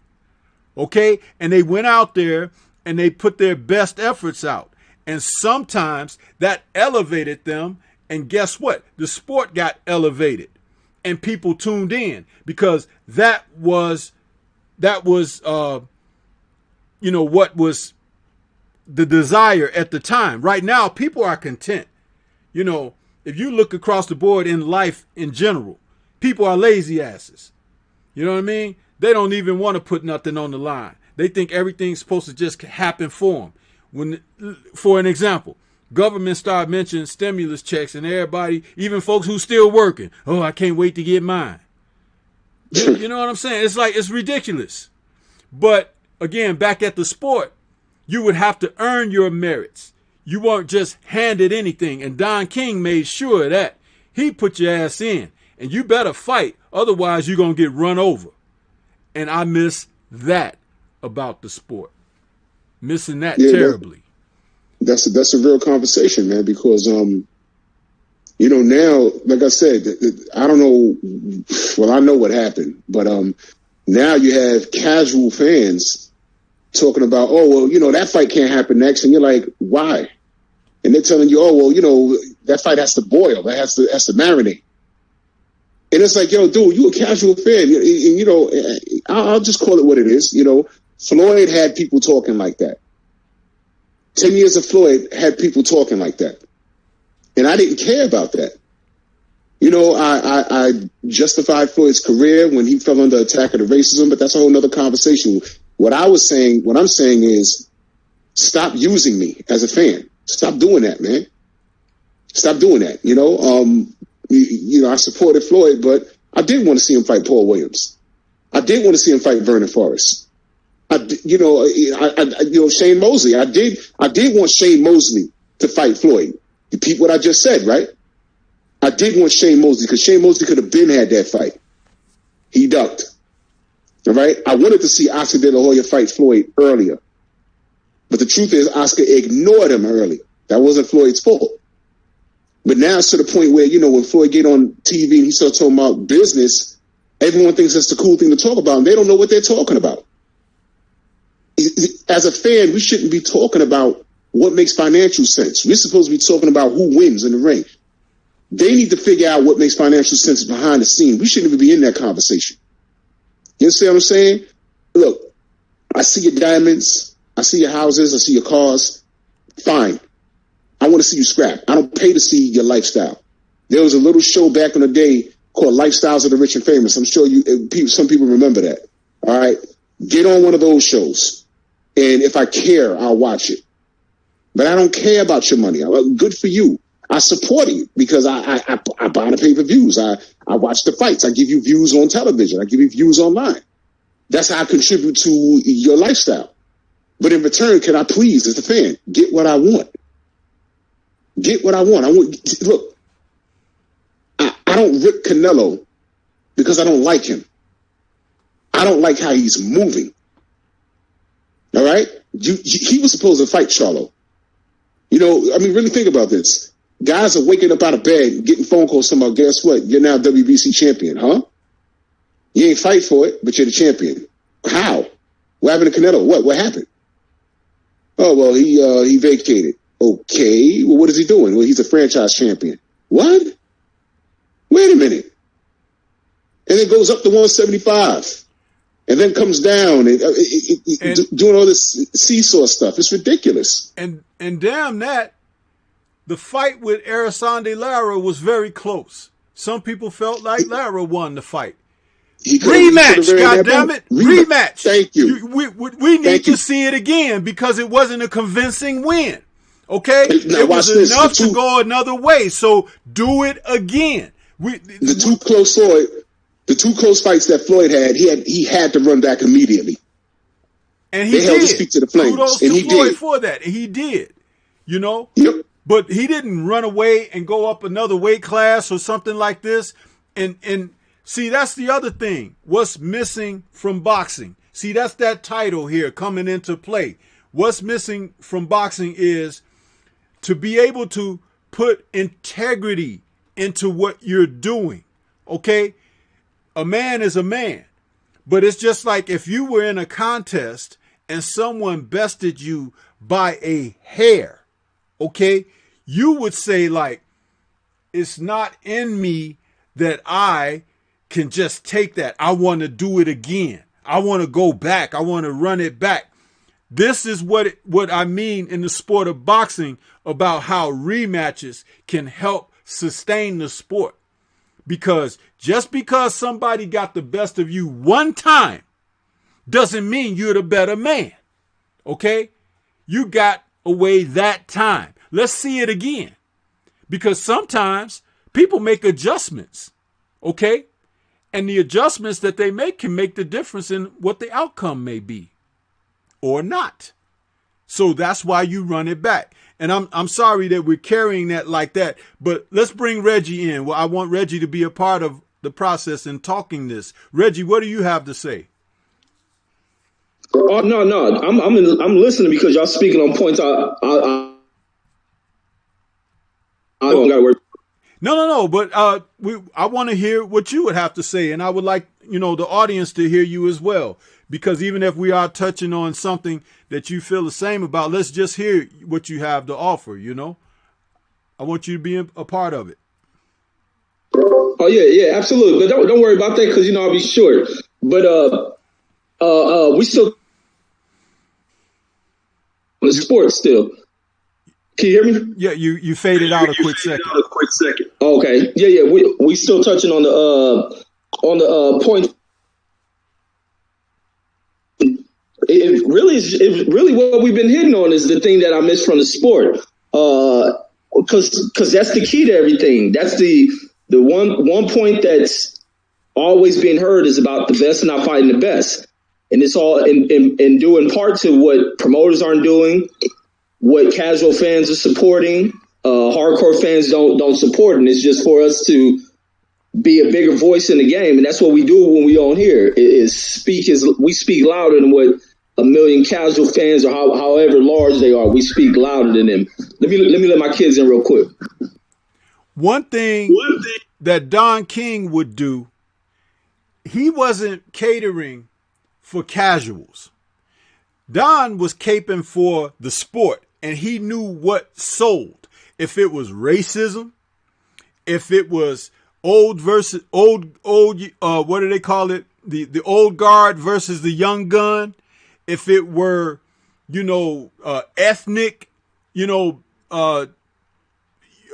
Okay? And they went out there and they put their best efforts out. And sometimes that elevated them. And guess what? The sport got elevated and people tuned in because that was what was the desire at the time. Right now, people are content. You know, if you look across the board in life in general, people are lazy asses. You know what I mean? They don't even want to put nothing on the line. They think everything's supposed to just happen for them. For an example, government start mentioning stimulus checks and everybody, even folks who still working, oh, I can't wait to get mine. You know what I'm saying? It's like, it's ridiculous. But again, back at the sport, you would have to earn your merits. You weren't just handed anything. And Don King made sure of that. He put your ass in. And you better fight. Otherwise, you're going to get run over. And I miss that about the sport. Missing that terribly. That's a real conversation, man, because, you know, now, like I said, I don't know. Well, I know what happened, but now you have casual fans talking about, oh, well, you know, that fight can't happen next. And you're like, why? And they're telling you, oh, well, you know, that fight has to boil. That has to marinate. And it's like, yo, dude, you a casual fan. And, you know, I'll just call it what it is. You know, Floyd had people talking like that. 10 years of Floyd had people talking like that. And I didn't care about that. You know, I justified Floyd's career when he fell under attack of the racism, but that's a whole nother conversation. What I'm saying is stop using me as a fan. Stop doing that, man. Stop doing that. You know, you know, I supported Floyd, but I did want to see him fight Paul Williams. I did want to see him fight Vernon Forrest. You know, Shane Mosley. I did want Shane Mosley to fight Floyd. Repeat what I just said, right? I did want Shane Mosley because Shane Mosley could have been had that fight. He ducked. All right. I wanted to see Oscar De La Hoya fight Floyd earlier. But the truth is, Oscar ignored him early. That wasn't Floyd's fault. But now it's to the point where, when Floyd get on TV and he starts talking about business, everyone thinks that's the cool thing to talk about, and they don't know what they're talking about. As a fan, we shouldn't be talking about what makes financial sense. We're supposed to be talking about who wins in the ring. They need to figure out what makes financial sense behind the scene. We shouldn't even be in that conversation. You see what I'm saying? Look, I see your diamonds. I see your houses. I see your cars. Fine. I want to see you scrap. I don't pay to see your lifestyle. There was a little show back in the day called Lifestyles of the Rich and Famous. I'm sure some people remember that. All right? Get on one of those shows. And if I care, I'll watch it. But I don't care about your money. Good for you. I support you because I buy the pay-per-views. I watch the fights. I give you views on television. I give you views online. That's how I contribute to your lifestyle. But in return, can I please, as a fan, get what I want? Get what I want. Look, I don't rip Canelo because I don't like him. I don't like how he's moving. All right? He was supposed to fight Charlo. Really think about this. Guys are waking up out of bed, getting phone calls talking about, guess what? You're now WBC champion, huh? You ain't fight for it, but you're the champion. How? What happened to Canelo? What happened? Oh, well, he vacated. Okay. Well, what is he doing? Well, he's a franchise champion. What? Wait a minute. And then goes up to 175. And then comes down and doing all this seesaw stuff. It's ridiculous. And damn that, the fight with Arasande Lara was very close. Some people felt like Lara won the fight. Rematch, goddammit. Rematch. Thank you. We need to see it again because it wasn't a convincing win. Okay? Now, it was enough to go another way. So do it again. The two close fights that Floyd had, he had to run back immediately. And he held his feet to the flames. Kudos and to he Floyd did. for that. And he did. Yep. But he didn't run away and go up another weight class or something like this. And see, that's the other thing. What's missing from boxing? See, that's that title here coming into play. What's missing from boxing is to be able to put integrity into what you're doing. Okay? A man is a man. But it's just like if you were in a contest and someone bested you by a hair. Okay, you would say like, it's not in me that I can just take that. I want to do it again. I want to go back. I want to run it back. This is what I mean in the sport of boxing about how rematches can help sustain the sport. Because just because somebody got the best of you one time doesn't mean you're the better man. Okay, you got away that time. Let's see it again. Because sometimes people make adjustments, okay? And the adjustments that they make can make the difference in what the outcome may be or not. So that's why you run it back. And I'm sorry that we're carrying that like that, but let's bring Reggie in. Well, I want Reggie to be a part of the process in talking this. Reggie, what do you have to say? Oh, no. I'm listening because y'all speaking on points. I don't got to work. No. But I want to hear what you would have to say, and I would like the audience to hear you as well. Because even if we are touching on something that you feel the same about, let's just hear what you have to offer. I want you to be a part of it. Oh yeah, absolutely. But don't worry about that because I'll be short. But we still the sports still. Can you hear me? Yeah, you faded out a quick second. Okay. Yeah. We still touching on the point. It really what we've been hitting on is the thing that I missed from the sport. Because that's the key to everything. That's the one point that's always being heard is about the best not fighting the best. And it's all in due in part to what promoters aren't doing, what casual fans are supporting, hardcore fans don't support, and it's just for us to be a bigger voice in the game, and that's what we do when we on here. We speak louder than what a million casual fans, or however large they are, we speak louder than them. Let me let my kids in real quick. One thing that Don King would do, he wasn't catering for casuals. Don was caping for the sport, and he knew what sold. If it was racism, if it was old versus old, what do they call it? The old guard versus the young gun. If it were, ethnic,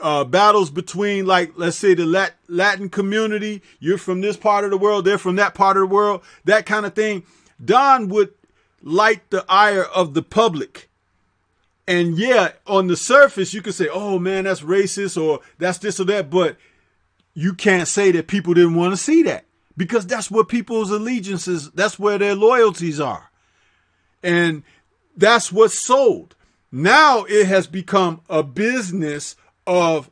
battles between, like, let's say the Latin community, you're from this part of the world, they're from that part of the world, that kind of thing. Don would light the ire of the public. And yeah, on the surface, you could say, oh man, that's racist or that's this or that. But you can't say that people didn't want to see that, because that's what people's allegiances, that's where their loyalties are. And that's what sold. Now it has become a business of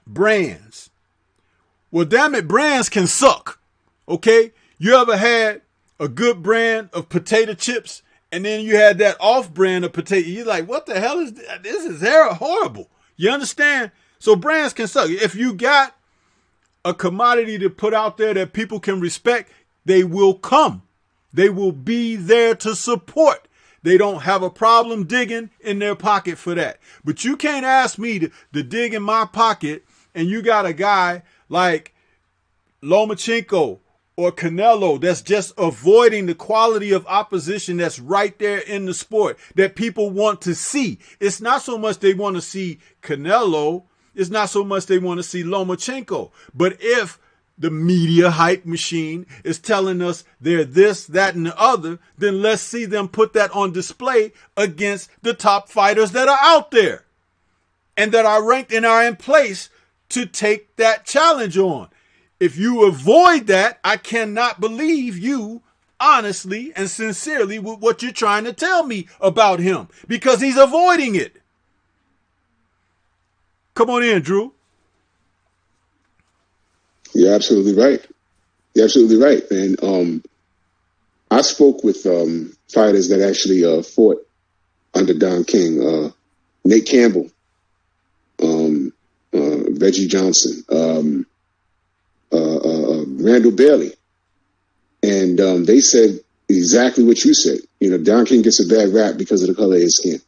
brands. Well, damn it, brands can suck. Okay? You ever had a good brand of potato chips, and then you had that off brand of potato? You're like, what the hell is this? This is horrible. You understand? So brands can suck. If you got a commodity to put out there that people can respect, they will come. They will be there to support. They don't have a problem digging in their pocket for that. But you can't ask me to dig in my pocket, and you got a guy like Lomachenko or Canelo that's just avoiding the quality of opposition that's right there in the sport that people want to see. It's not so much they want to see Canelo. It's not so much they want to see Lomachenko. But if the media hype machine is telling us they're this, that, and the other, then let's see them put that on display against the top fighters that are out there and that are ranked and are in place to take that challenge on. If you avoid that, I cannot believe you honestly and sincerely with what you're trying to tell me about him, because he's avoiding it. Come on in, Drew. You're absolutely right. You're absolutely right. And I spoke with fighters that actually fought under Don King. Nate Campbell, Reggie Johnson, Randall Bailey. And they said exactly what you said. Don King gets a bad rap because of the color of his skin.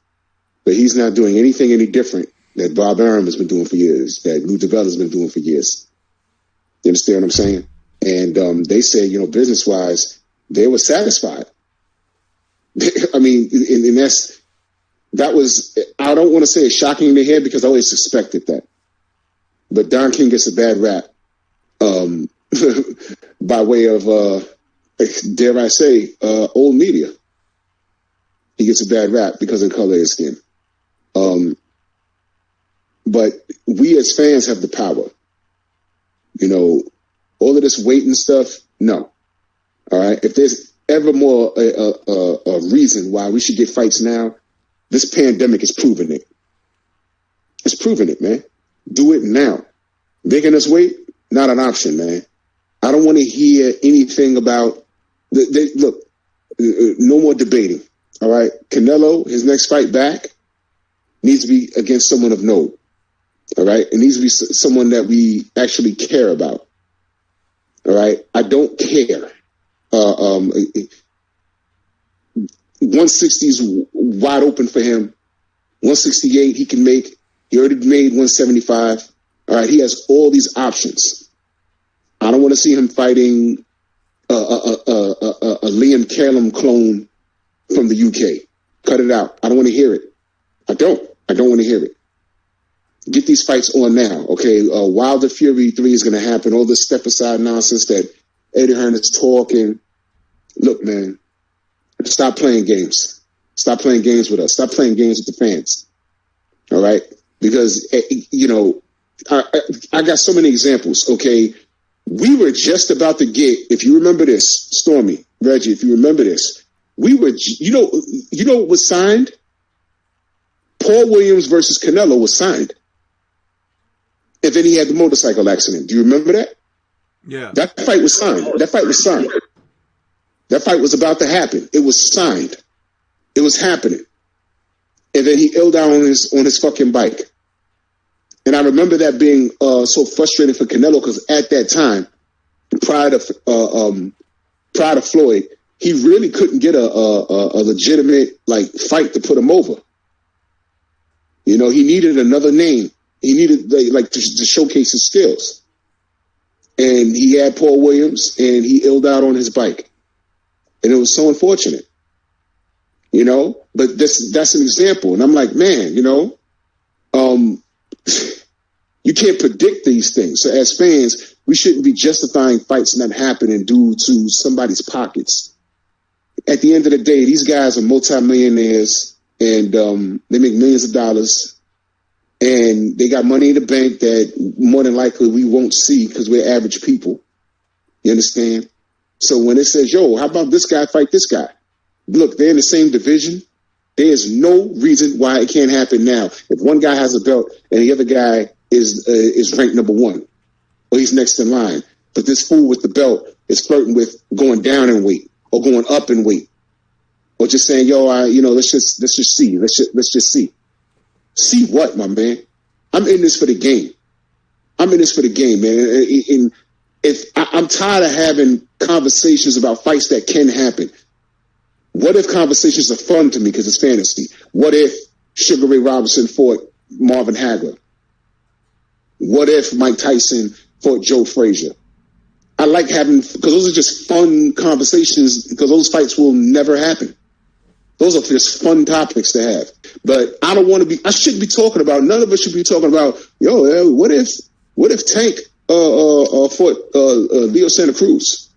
But he's not doing anything any different that Bob Arum has been doing for years, that Lou DeBell has been doing for years. You understand what I'm saying? And they say, business-wise, they were satisfied. I mean, and that was, I don't want to say it's shocking to hear, because I always suspected that. But Don King gets a bad rap by way of, dare I say, old media. He gets a bad rap because of the color of his skin. But we as fans have the power. All of this waiting stuff, no. All right. If there's ever more a reason why we should get fights now, this pandemic is proving it. It's proving it, man. Do it now. Making us wait, not an option, man. I don't want to hear anything about look, no more debating. All right. Canelo, his next fight back needs to be against someone of note. All right. It needs to be someone that we actually care about. All right. I don't care. 160 is wide open for him. 168 he can make. He already made 175. All right. He has all these options. I don't want to see him fighting a Liam Callum clone from the UK. Cut it out. I don't want to hear it. I don't want to hear it. Get these fights on now, okay? Wilder Fury 3 is going to happen. All this step-aside nonsense that Eddie Hearn is talking. Look, man, stop playing games. Stop playing games with us. Stop playing games with the fans, all right? Because, I got so many examples, okay? We were just about to get, if you remember this, Stormy, Reggie, if you remember this, we were, what was signed? Paul Williams versus Canelo was signed. And then he had the motorcycle accident. Do you remember that? Yeah. That fight was signed. That fight was about to happen. It was signed. It was happening. And then he illed out on his fucking bike. And I remember that being so frustrating for Canelo because at that time, prior to Floyd, he really couldn't get a legitimate like fight to put him over. You know, he needed another name. He needed to showcase his skills. And he had Paul Williams, and he illed out on his bike. And it was so unfortunate, you know. But that's an example. And I'm like, man, you know, you can't predict these things. So as fans, we shouldn't be justifying fights not happening due to somebody's pockets. At the end of the day, these guys are multimillionaires, and they make millions of dollars. And they got money in the bank that more than likely we won't see because we're average people. You understand? So when it says, yo, how about this guy fight this guy? Look, they're in the same division. There's no reason why it can't happen now. If one guy has a belt and the other guy is ranked number one, or he's next in line, but this fool with the belt is flirting with going down in weight or going up in weight, or just saying, yo, let's just see. Let's just see. See what, my man? I'm in this for the game. I'm in this for the game, man. And I'm tired of having conversations about fights that can happen. What if conversations are fun to me because it's fantasy? What if Sugar Ray Robinson fought Marvin Hagler? What if Mike Tyson fought Joe Frazier? I like having, because those are just fun conversations, because those fights will never happen. Those are just fun topics to have. But I shouldn't be talking about, none of us should be talking about, what if Tank fought Leo Santa Cruz?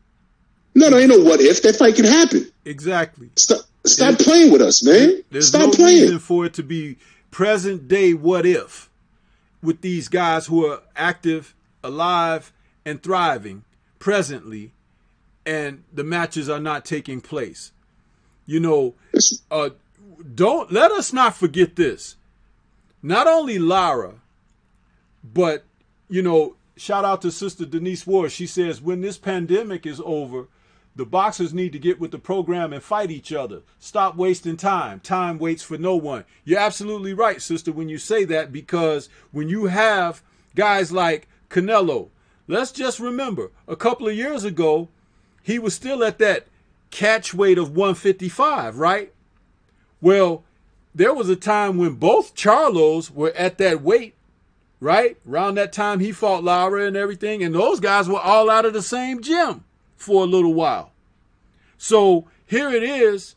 No, ain't no what if. That fight can happen. Exactly. Stop playing with us, man. Stop playing. Reason for it to be present day what if with these guys who are active, alive, and thriving presently, and the matches are not taking place. You know, don't let us not forget this. Not only Lara, but, you know, shout out to Sister Denise Ward. She says, when this pandemic is over, the boxers need to get with the program and fight each other. Stop wasting time. Time waits for no one. You're absolutely right, sister, when you say that, because when you have guys like Canelo, let's just remember, a couple of years ago, he was still at that catch weight of 155, right? Well, there was a time when both Charlos were at that weight, right? Around that time he fought Lara and everything, and those guys were all out of the same gym for a little while. So here it is.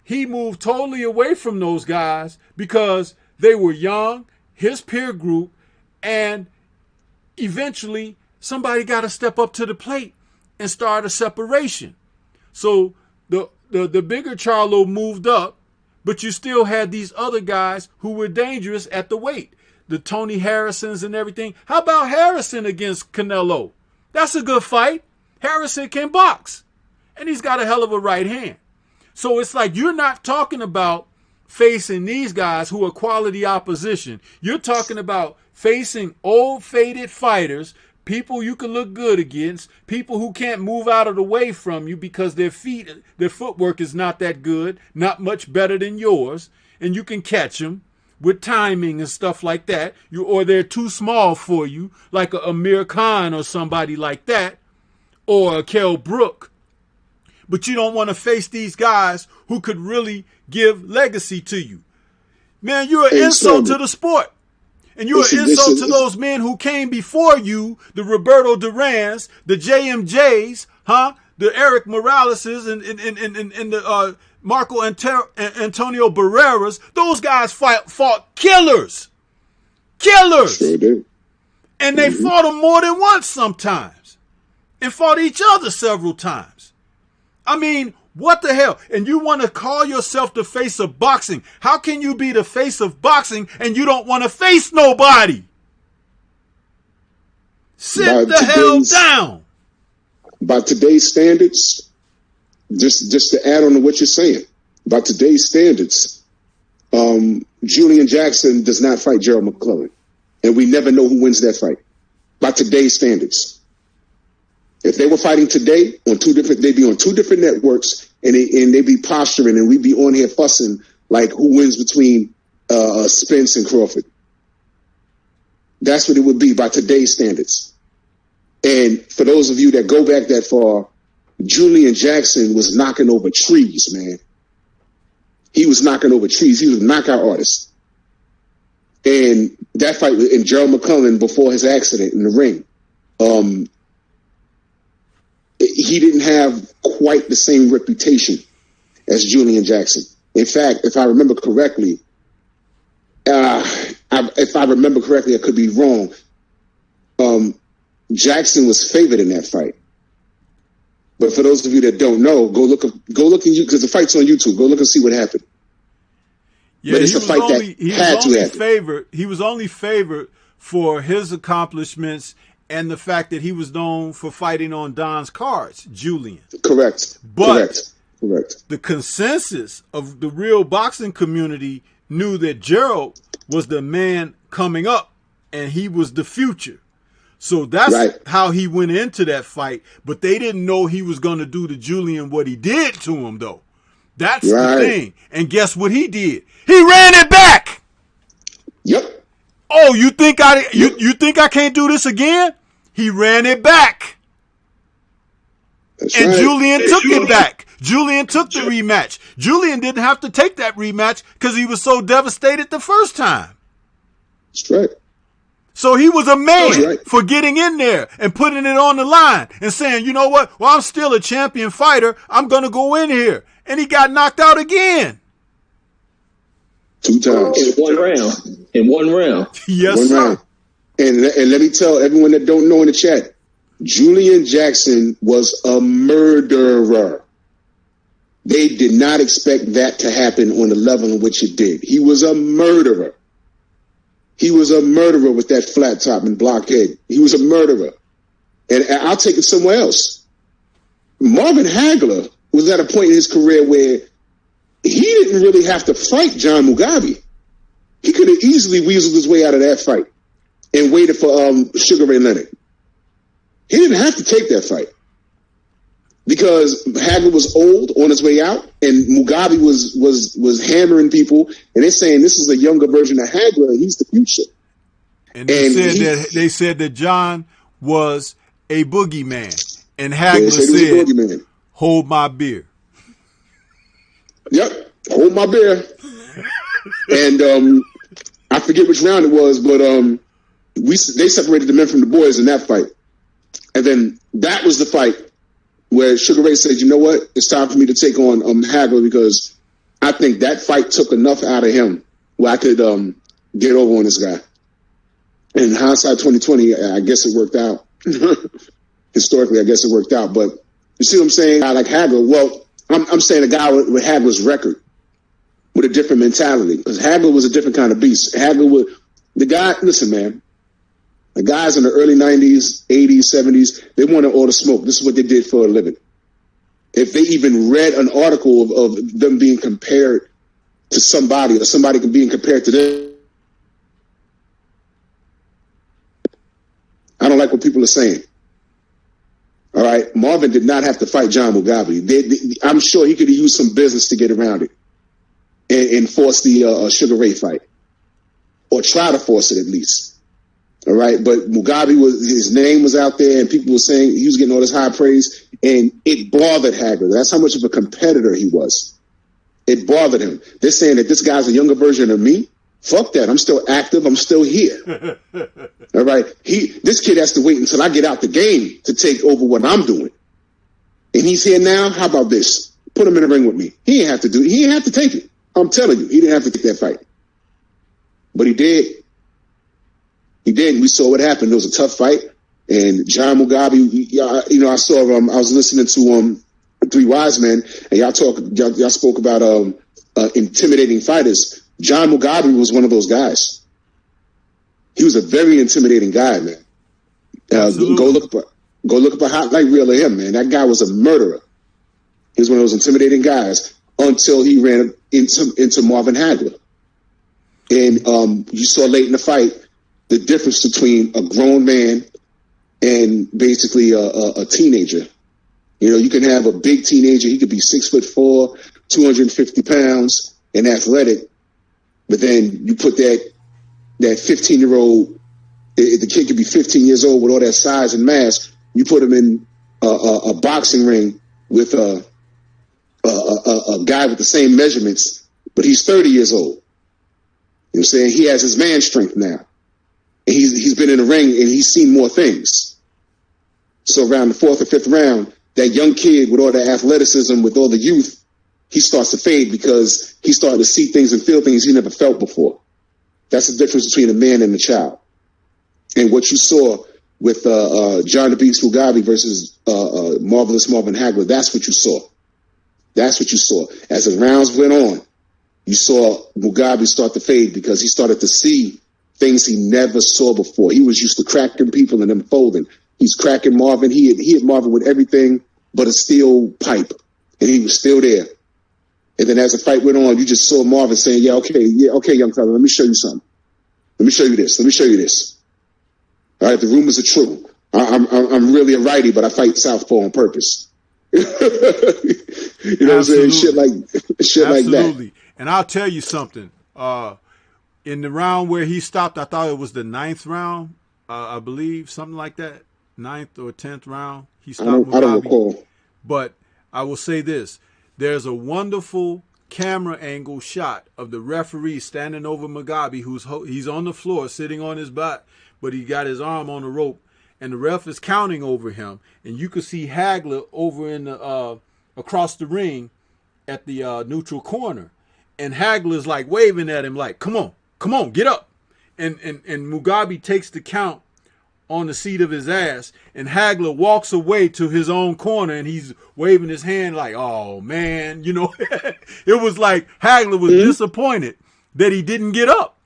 He moved totally away from those guys because they were young, his peer group, and eventually somebody got to step up to the plate and start a separation. So the bigger Charlo moved up, but you still had these other guys who were dangerous at the weight. The Tony Harrisons and everything. How about Harrison against Canelo? That's a good fight. Harrison can box. And he's got a hell of a right hand. So it's like you're not talking about facing these guys who are quality opposition. You're talking about facing old faded fighters, people you can look good against, people who can't move out of the way from you because their footwork is not that good, not much better than yours, and you can catch them with timing and stuff like that. Or they're too small for you, like a Amir Khan or somebody like that, or a Kell Brook. But you don't want to face these guys who could really give legacy to you. Man, you're an insult to the sport. And you're an insult to those men who came before you, the Roberto Durans, the JMJs, the Eric Moraleses and the Marco Antonio Barreras. Those guys fought killers. Killers. Sure did. And they fought them more than once sometimes. And fought each other several times. I mean, what the hell? And you want to call yourself the face of boxing. How can you be the face of boxing and you don't want to face nobody? Sit the hell down. By today's standards, just to add on to what you're saying, by today's standards, Julian Jackson does not fight Gerald McClellan. And we never know who wins that fight. By today's standards. If they were fighting today on they'd be on 2 different networks, and they'd be posturing, and we'd be on here fussing like who wins between Spence and Crawford. That's what it would be by today's standards. And for those of you that go back that far, Julian Jackson was knocking over trees, man. He was knocking over trees. He was a knockout artist. And that fight with Gerald McCullen before his accident in the ring, he didn't have quite the same reputation as Julian Jackson. In fact, if I remember correctly, I could be wrong. Jackson was favored in that fight. But for those of you that don't know, go look because the fight's on YouTube. Go look and see what happened. Yeah, but it's a fight He was only favored for his accomplishments and the fact that he was known for fighting on Don's cards, Julian. Correct. But Correct. The consensus of the real boxing community knew that Gerald was the man coming up and he was the future. So that's how he went into that fight. But they didn't know he was going to do to Julian what he did to him, though. That's the thing. And guess what he did? He ran it back. Yep. Oh, you think I can't do this again? He ran it back. That's and right. Julian took it back. Julian took the rematch. Julian didn't have to take that rematch because he was so devastated the first time. That's right. So he was a man for getting in there and putting it on the line and saying, you know what? Well, I'm still a champion fighter. I'm going to go in here. And he got knocked out again. 2 times. In one round. Yes, sir. Round. And let me tell everyone that don't know in the chat, Julian Jackson was a murderer. They did not expect that to happen on the level in which it did. He was a murderer. He was a murderer with that flat top and blockhead. He was a murderer. And I'll take it somewhere else. Marvin Hagler was at a point in his career where he didn't really have to fight John Mugabe. He could have easily weaseled his way out of that fight and waited for Sugar Ray Leonard. He didn't have to take that fight because Hagler was old on his way out, and Mugabe was hammering people, and they're saying this is a younger version of Hagler, and he's the future. And they said that John was a boogeyman, and Hagler said, "Hold my beer." Yep, hold my beer. And I forget which round it was, but they separated the men from the boys in that fight. And then that was the fight where Sugar Ray said, you know what? It's time for me to take on Hagler because I think that fight took enough out of him where I could get over on this guy. In hindsight 2020, I guess it worked out. Historically, I guess it worked out. But you see what I'm saying? I like Hagler. Well, I'm saying a guy with Hagler's record with a different mentality because Hagler was a different kind of beast. Listen, man. The guys in the early 90s, 80s, 70s, they wanted all the smoke. This is what they did for a living. If they even read an article of them being compared to somebody or somebody being compared to them, I don't like what people are saying. All right? Marvin did not have to fight John Mugabe. I'm sure he could have used some business to get around it and force the Sugar Ray fight or try to force it at least. All right, but Mugabe his name was out there, and people were saying he was getting all this high praise, and it bothered Hagler. That's how much of a competitor he was. It bothered him. They're saying that this guy's a younger version of me. Fuck that. I'm still active. I'm still here. All right, this kid has to wait until I get out the game to take over what I'm doing, and he's here now. How about this? Put him in the ring with me. He didn't have to do it. He didn't have to take it. I'm telling you, he didn't have to take that fight, but he did. He did. We saw what happened. It was a tough fight. And John Mugabe, I saw I was listening to Three Wise Men, and y'all spoke about intimidating fighters. John Mugabe was one of those guys. He was a very intimidating guy, man. Go look up a highlight reel of him, man. That guy was a murderer. He was one of those intimidating guys until he ran into Marvin Hagler. And you saw late in the fight the difference between a grown man and basically a teenager. You know, you can have a big teenager. He could be 6'4", 250 pounds, and athletic. But then you put that 15-year-old, the kid could be 15 years old with all that size and mass. You put him in a boxing ring with a guy with the same measurements, but he's 30 years old. You know what I'm saying? He has his man strength now. And he's been in the ring and he's seen more things. So around the 4th or 5th round, that young kid with all the athleticism, with all the youth, he starts to fade because he's starting to see things and feel things he never felt before. That's the difference between a man and a child. And what you saw with John the Beast Mugabe versus Marvelous Marvin Hagler, that's what you saw. That's what you saw. As the rounds went on, you saw Mugabe start to fade because he started to see things he never saw before. He was used to cracking people and them folding. He's cracking Marvin. He hit Marvin with everything but a steel pipe, and he was still there. And then as the fight went on, you just saw Marvin saying, yeah, okay, young fella, let me show you something. Let me show you this. Let me show you this. All right, the rumors are true. I'm really a righty, but I fight southpaw on purpose. You know what I'm saying? Shit like that. And I'll tell you something. In the round where he stopped, I thought it was the 9th round, I believe, something like that. 9th or 10th round. He stopped Mugabe. I don't recall. But I will say this. There's a wonderful camera angle shot of the referee standing over Mugabe, he's on the floor sitting on his back, but he got his arm on the rope, and the ref is counting over him, and you could see Hagler over in the across the ring at the neutral corner, and Hagler's like waving at him like, come on, get up, and Mugabe takes the count on the seat of his ass, and Hagler walks away to his own corner, and he's waving his hand like, oh man, you know. It was like Hagler was disappointed that he didn't get up,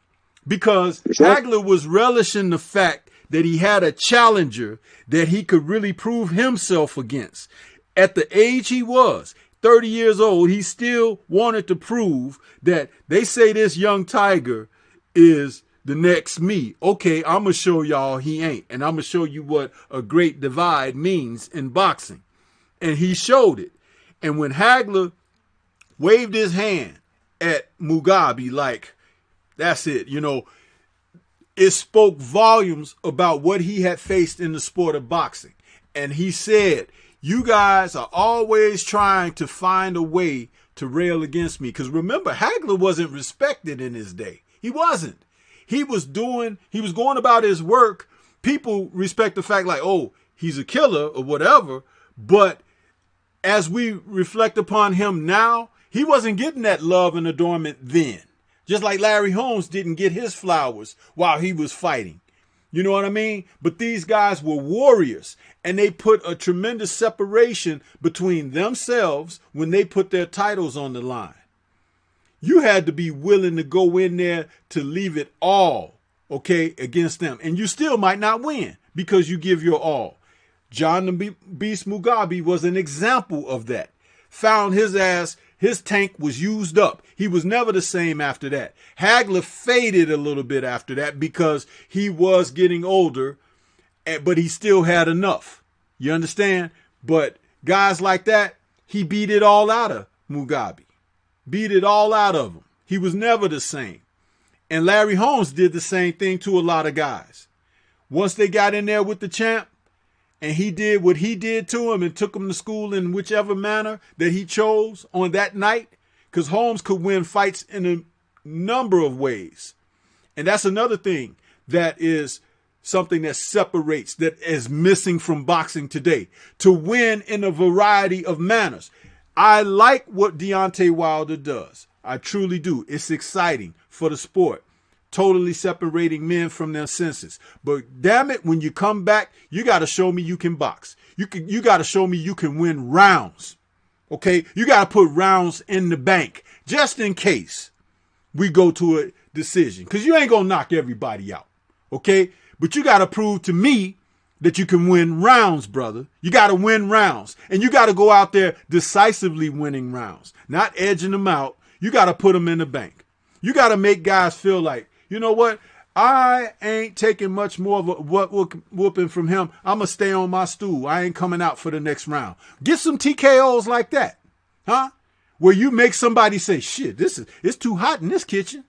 because Hagler was relishing the fact that he had a challenger that he could really prove himself against. At the age he was, 30 years old, he still wanted to prove that they say this young tiger is the next me. Okay, I'm going to show y'all he ain't. And I'm going to show you what a great divide means in boxing. And he showed it. And when Hagler waved his hand at Mugabe, like, that's it, you know, it spoke volumes about what he had faced in the sport of boxing. And he said, you guys are always trying to find a way to rail against me. Because remember, Hagler wasn't respected in his day. He wasn't. He was going about his work. People respect the fact like, oh, he's a killer or whatever. But as we reflect upon him now, he wasn't getting that love and adornment then. Just like Larry Holmes didn't get his flowers while he was fighting. You know what I mean? But these guys were warriors, and they put a tremendous separation between themselves when they put their titles on the line. You had to be willing to go in there to leave it all, okay, against them. And you still might not win because you give your all. John the Beast Mugabe was an example of that. Found his tank was used up. He was never the same after that. Hagler faded a little bit after that because he was getting older, but he still had enough. You understand? But guys like that, he beat it all out of Mugabe. Beat it all out of him. He was never the same. And Larry Holmes did the same thing to a lot of guys. Once they got in there with the champ, and he did what he did to him and took him to school in whichever manner that he chose on that night, because Holmes could win fights in a number of ways. And that's another thing that is something that separates, that is missing from boxing today, to win in a variety of manners. I like what Deontay Wilder does. I truly do. It's exciting for the sport. Totally separating men from their senses. But damn it, when you come back, you got to show me you can box. You got to show me you can win rounds. Okay? You got to put rounds in the bank just in case we go to a decision. Because you ain't going to knock everybody out. Okay? But you got to prove to me that you can win rounds, brother. You got to win rounds. And you got to go out there decisively winning rounds. Not edging them out. You got to put them in the bank. You got to make guys feel like, you know what? I ain't taking much more of a whooping from him. I'm going to stay on my stool. I ain't coming out for the next round. Get some TKOs like that, huh? Where you make somebody say, shit, it's too hot in this kitchen,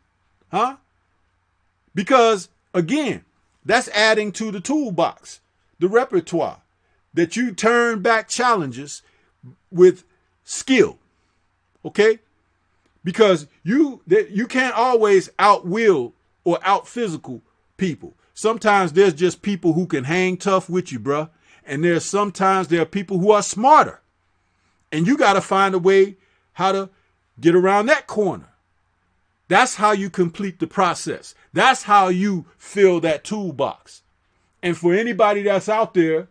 huh? Because, again, that's adding to the toolbox, the repertoire, that you turn back challenges with skill, okay? Because you can't always outwill or out physical people. Sometimes there's just people who can hang tough with you, bruh. And sometimes there are people who are smarter. And you got to find a way how to get around that corner. That's how you complete the process. That's how you fill that toolbox. And for anybody that's out there,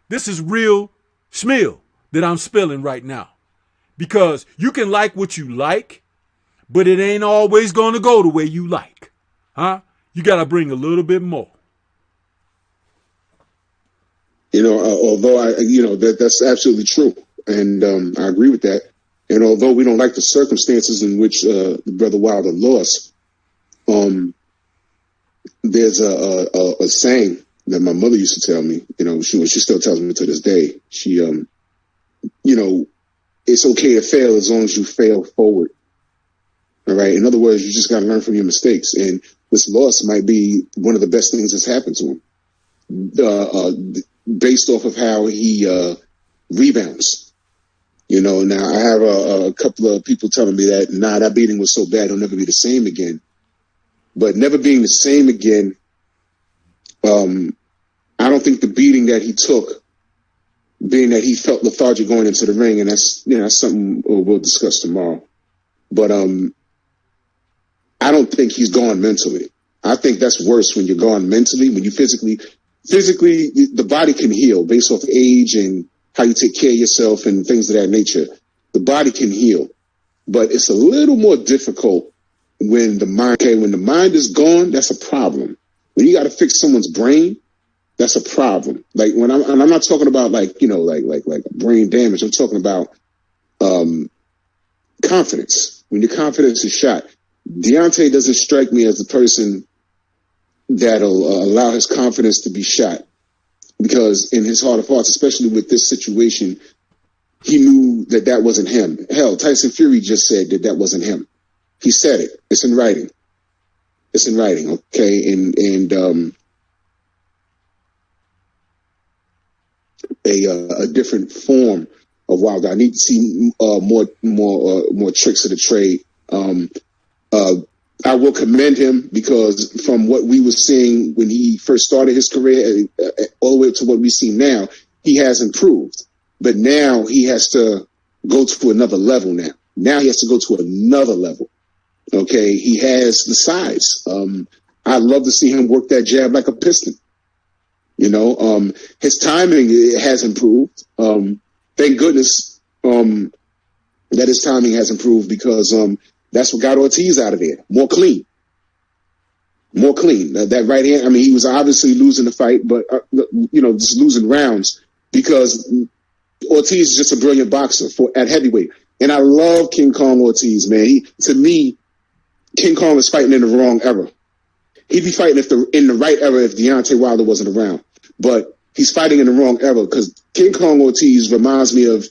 this is real schmill that I'm spilling right now. Because you can like what you like, but it ain't always going to go the way you like. Huh? You got to bring a little bit more. Although that's absolutely true. And I agree with that. And although we don't like the circumstances in which Brother Wilder lost, there's a saying that my mother used to tell me, she still tells me to this day. She, it's okay to fail as long as you fail forward. All right. In other words, you just got to learn from your mistakes. And this loss might be one of the best things that's happened to him, based off of how he rebounds. Now I have a couple of people telling me that, that beating was so bad, he'll never be the same again. But never being the same again, I don't think the beating that he took, being that he felt lethargic going into the ring, and that's something we'll discuss tomorrow. But I don't think he's gone mentally. I think that's worse when you're gone mentally. When you physically, the body can heal based off age and how you take care of yourself and things of that nature. The body can heal, but it's a little more difficult when the mind is gone. That's a problem. When you got to fix someone's brain, that's a problem. Like when I'm not talking about like brain damage. I'm talking about confidence. When your confidence is shot, Deontay doesn't strike me as the person that'll allow his confidence to be shot. Because in his heart of hearts, especially with this situation, he knew that wasn't him. Hell, Tyson Fury just said that wasn't him. He said it. It's in writing. It's in writing, okay? And a different form of Wilder. I need to see more tricks of the trade. I will commend him because from what we were seeing when he first started his career, all the way up to what we see now, he has improved. But now he has to go to another level now. Now he has to go to another level. Okay, he has the size. I'd love to see him work that jab like a piston. His timing has improved. Thank goodness that his timing has improved because that's what got Ortiz out of there. More clean. That right hand, he was obviously losing the fight, but, just losing rounds because Ortiz is just a brilliant boxer at heavyweight. And I love King Kong Ortiz, man. To me, King Kong is fighting in the wrong era. He'd be fighting in the right era if Deontay Wilder wasn't around. But he's fighting in the wrong era because King Kong Ortiz reminds me of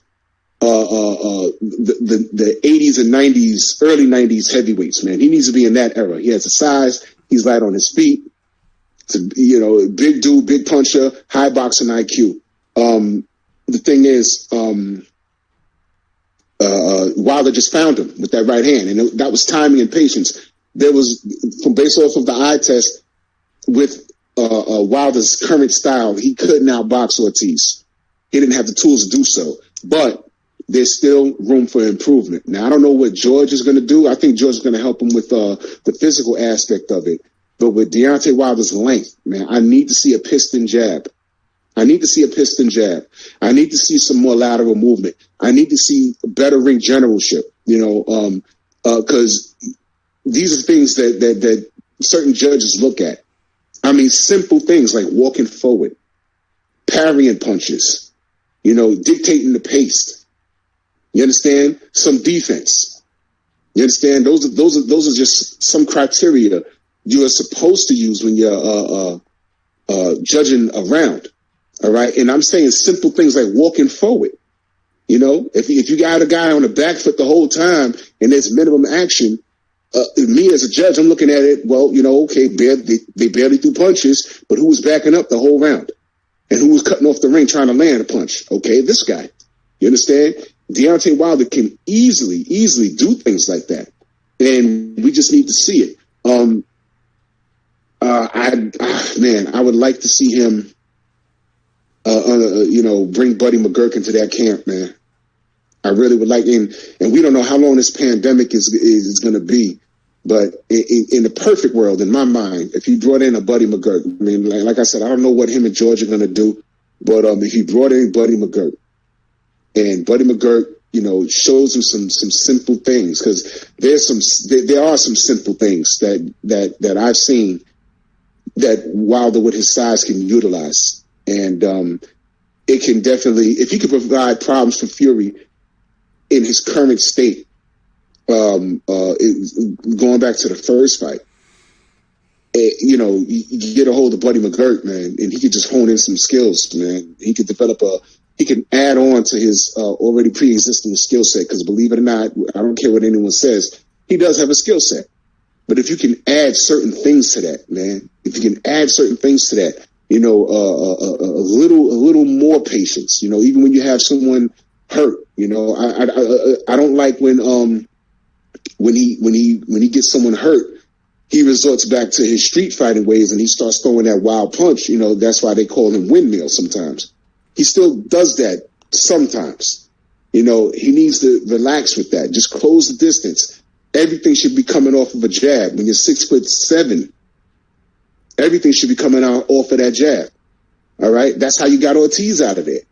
the 80s and 90s, early 90s heavyweights, man. He needs to be in that era. He has the size. He's light on his feet. Big dude, big puncher, high boxing IQ. The thing is, Wilder just found him with that right hand, and that was timing and patience. There was, based off of the eye test, with Wilder's current style, he couldn't outbox Ortiz. He didn't have the tools to do so, but there's still room for improvement. Now, I don't know what George is going to do. I think George is going to help him with the physical aspect of it. But with Deontay Wilder's length, man, I need to see a piston jab. I need to see some more lateral movement. I need to see better ring generalship, because these are things that certain judges look at. Simple things like walking forward, parrying punches, dictating the pace. You understand? Some defense. You understand? Those are just some criteria you are supposed to use when you're judging a round. All right. And I'm saying simple things like walking forward. You know, if you got a guy on the back foot the whole time and there's minimum action, me as a judge, I'm looking at it, well, you know, okay, they barely threw punches, but who was backing up the whole round? And who was cutting off the ring trying to land a punch? Okay, this guy. You understand? Deontay Wilder can easily do things like that. And we just need to see it. I would like to see him, bring Buddy McGurk into that camp, man. I really would like, and we don't know how long this pandemic is going to be, but in the perfect world, in my mind, if you brought in a Buddy McGurk, I mean, like I said, I don't know what him and George are going to do, but if you brought in Buddy McGurk, and Buddy McGurk, you know, shows him some simple things, because there are some simple things that I've seen that Wilder with his size can utilize, and it can definitely, if he could provide problems for Fury in his current state, going back to the first fight, you get a hold of Buddy McGurk, man, and he could just hone in some skills, man. He could he can add on to his already pre-existing skill set, because believe it or not, I don't care what anyone says, he does have a skill set. But if you can add certain things to that, man, if you can add certain things to that, you know, a little more patience, you know, even when you have someone hurt, you know, I don't like when he gets someone hurt, he resorts back to his street fighting ways and he starts throwing that wild punch. You know, that's why they call him windmill sometimes. He still does that sometimes. You know, he needs to relax with that. Just close the distance. Everything should be coming off of a jab. When you're 6'7", everything should be coming out off of that jab. All right? That's how you got Ortiz out of there.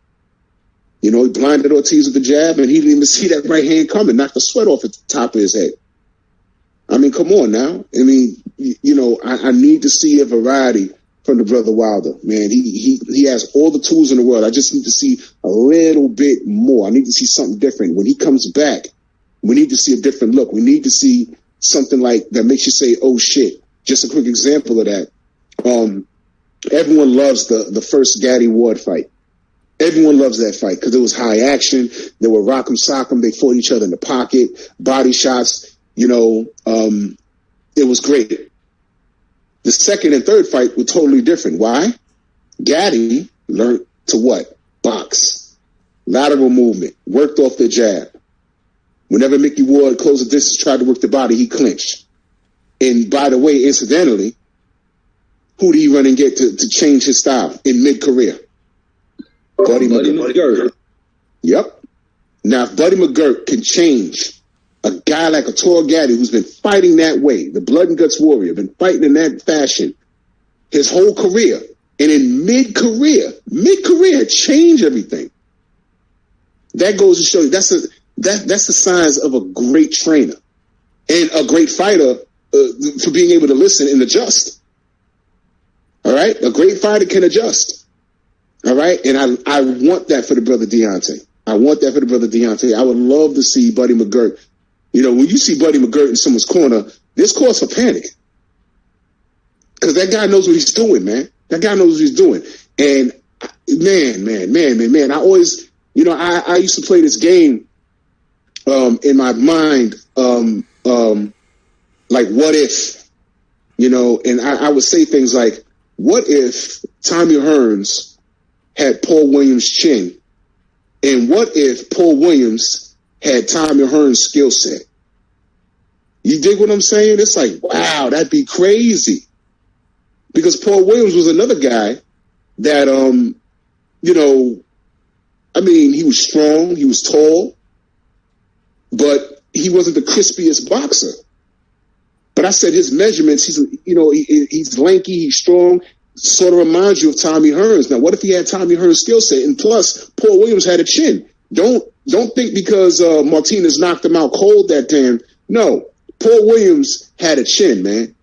You know, he blinded Ortiz with the jab, and he didn't even see that right hand coming, knocked the sweat off at the top of his head. I mean, come on now. I mean, you know, I need to see a variety from the brother Wilder. Man, he has all the tools in the world. I just need to see a little bit more. I need to see something different. When he comes back, we need to see a different look. We need to see something like that makes you say, oh, shit. Just a quick example of that. Everyone loves the first Gaddy Ward fight. Everyone loves that fight because it was high action. They were rock'em sock'em. They fought each other in the pocket, body shots. You know, it was great. The second and third fight were totally different. Why? Gaddy learned to what? Box. Lateral movement. Worked off the jab. Whenever Mickey Ward closed the distance, tried to work the body, he clinched. And by the way, incidentally, who did he run and get to change his style in mid-career? Buddy McGurk. Yep. Now, if Buddy McGurk can change a guy like a tall Gaddy who's been fighting that way, the blood and guts warrior, been fighting in that fashion his whole career, and in mid-career, change everything. That goes to show you that's the signs of a great trainer and a great fighter for being able to listen and adjust. All right? A great fighter can adjust. All right? And I want that for the brother Deontay. I would love to see Buddy McGurk. You know, when you see Buddy McGurk in someone's corner, there's cause for panic. Because that guy knows what he's doing, man. That guy knows what he's doing. And, man, I always, you know, I used to play this game in my mind, like, what if? You know, and I would say things like, what if Tommy Hearns had Paul Williams' chin? And what if Paul Williams had Tommy Hearns' skill set? You dig what I'm saying? It's like, wow, that'd be crazy. Because Paul Williams was another guy that, you know, I mean, he was strong, he was tall, but he wasn't the crispiest boxer. But I said his measurements, he's lanky, he's strong, sort of reminds you of Tommy Hearns. Now, what if he had Tommy Hearns' skill set? And plus, Paul Williams had a chin. Don't think because Martinez knocked him out cold that time. No, Paul Williams had a chin, man.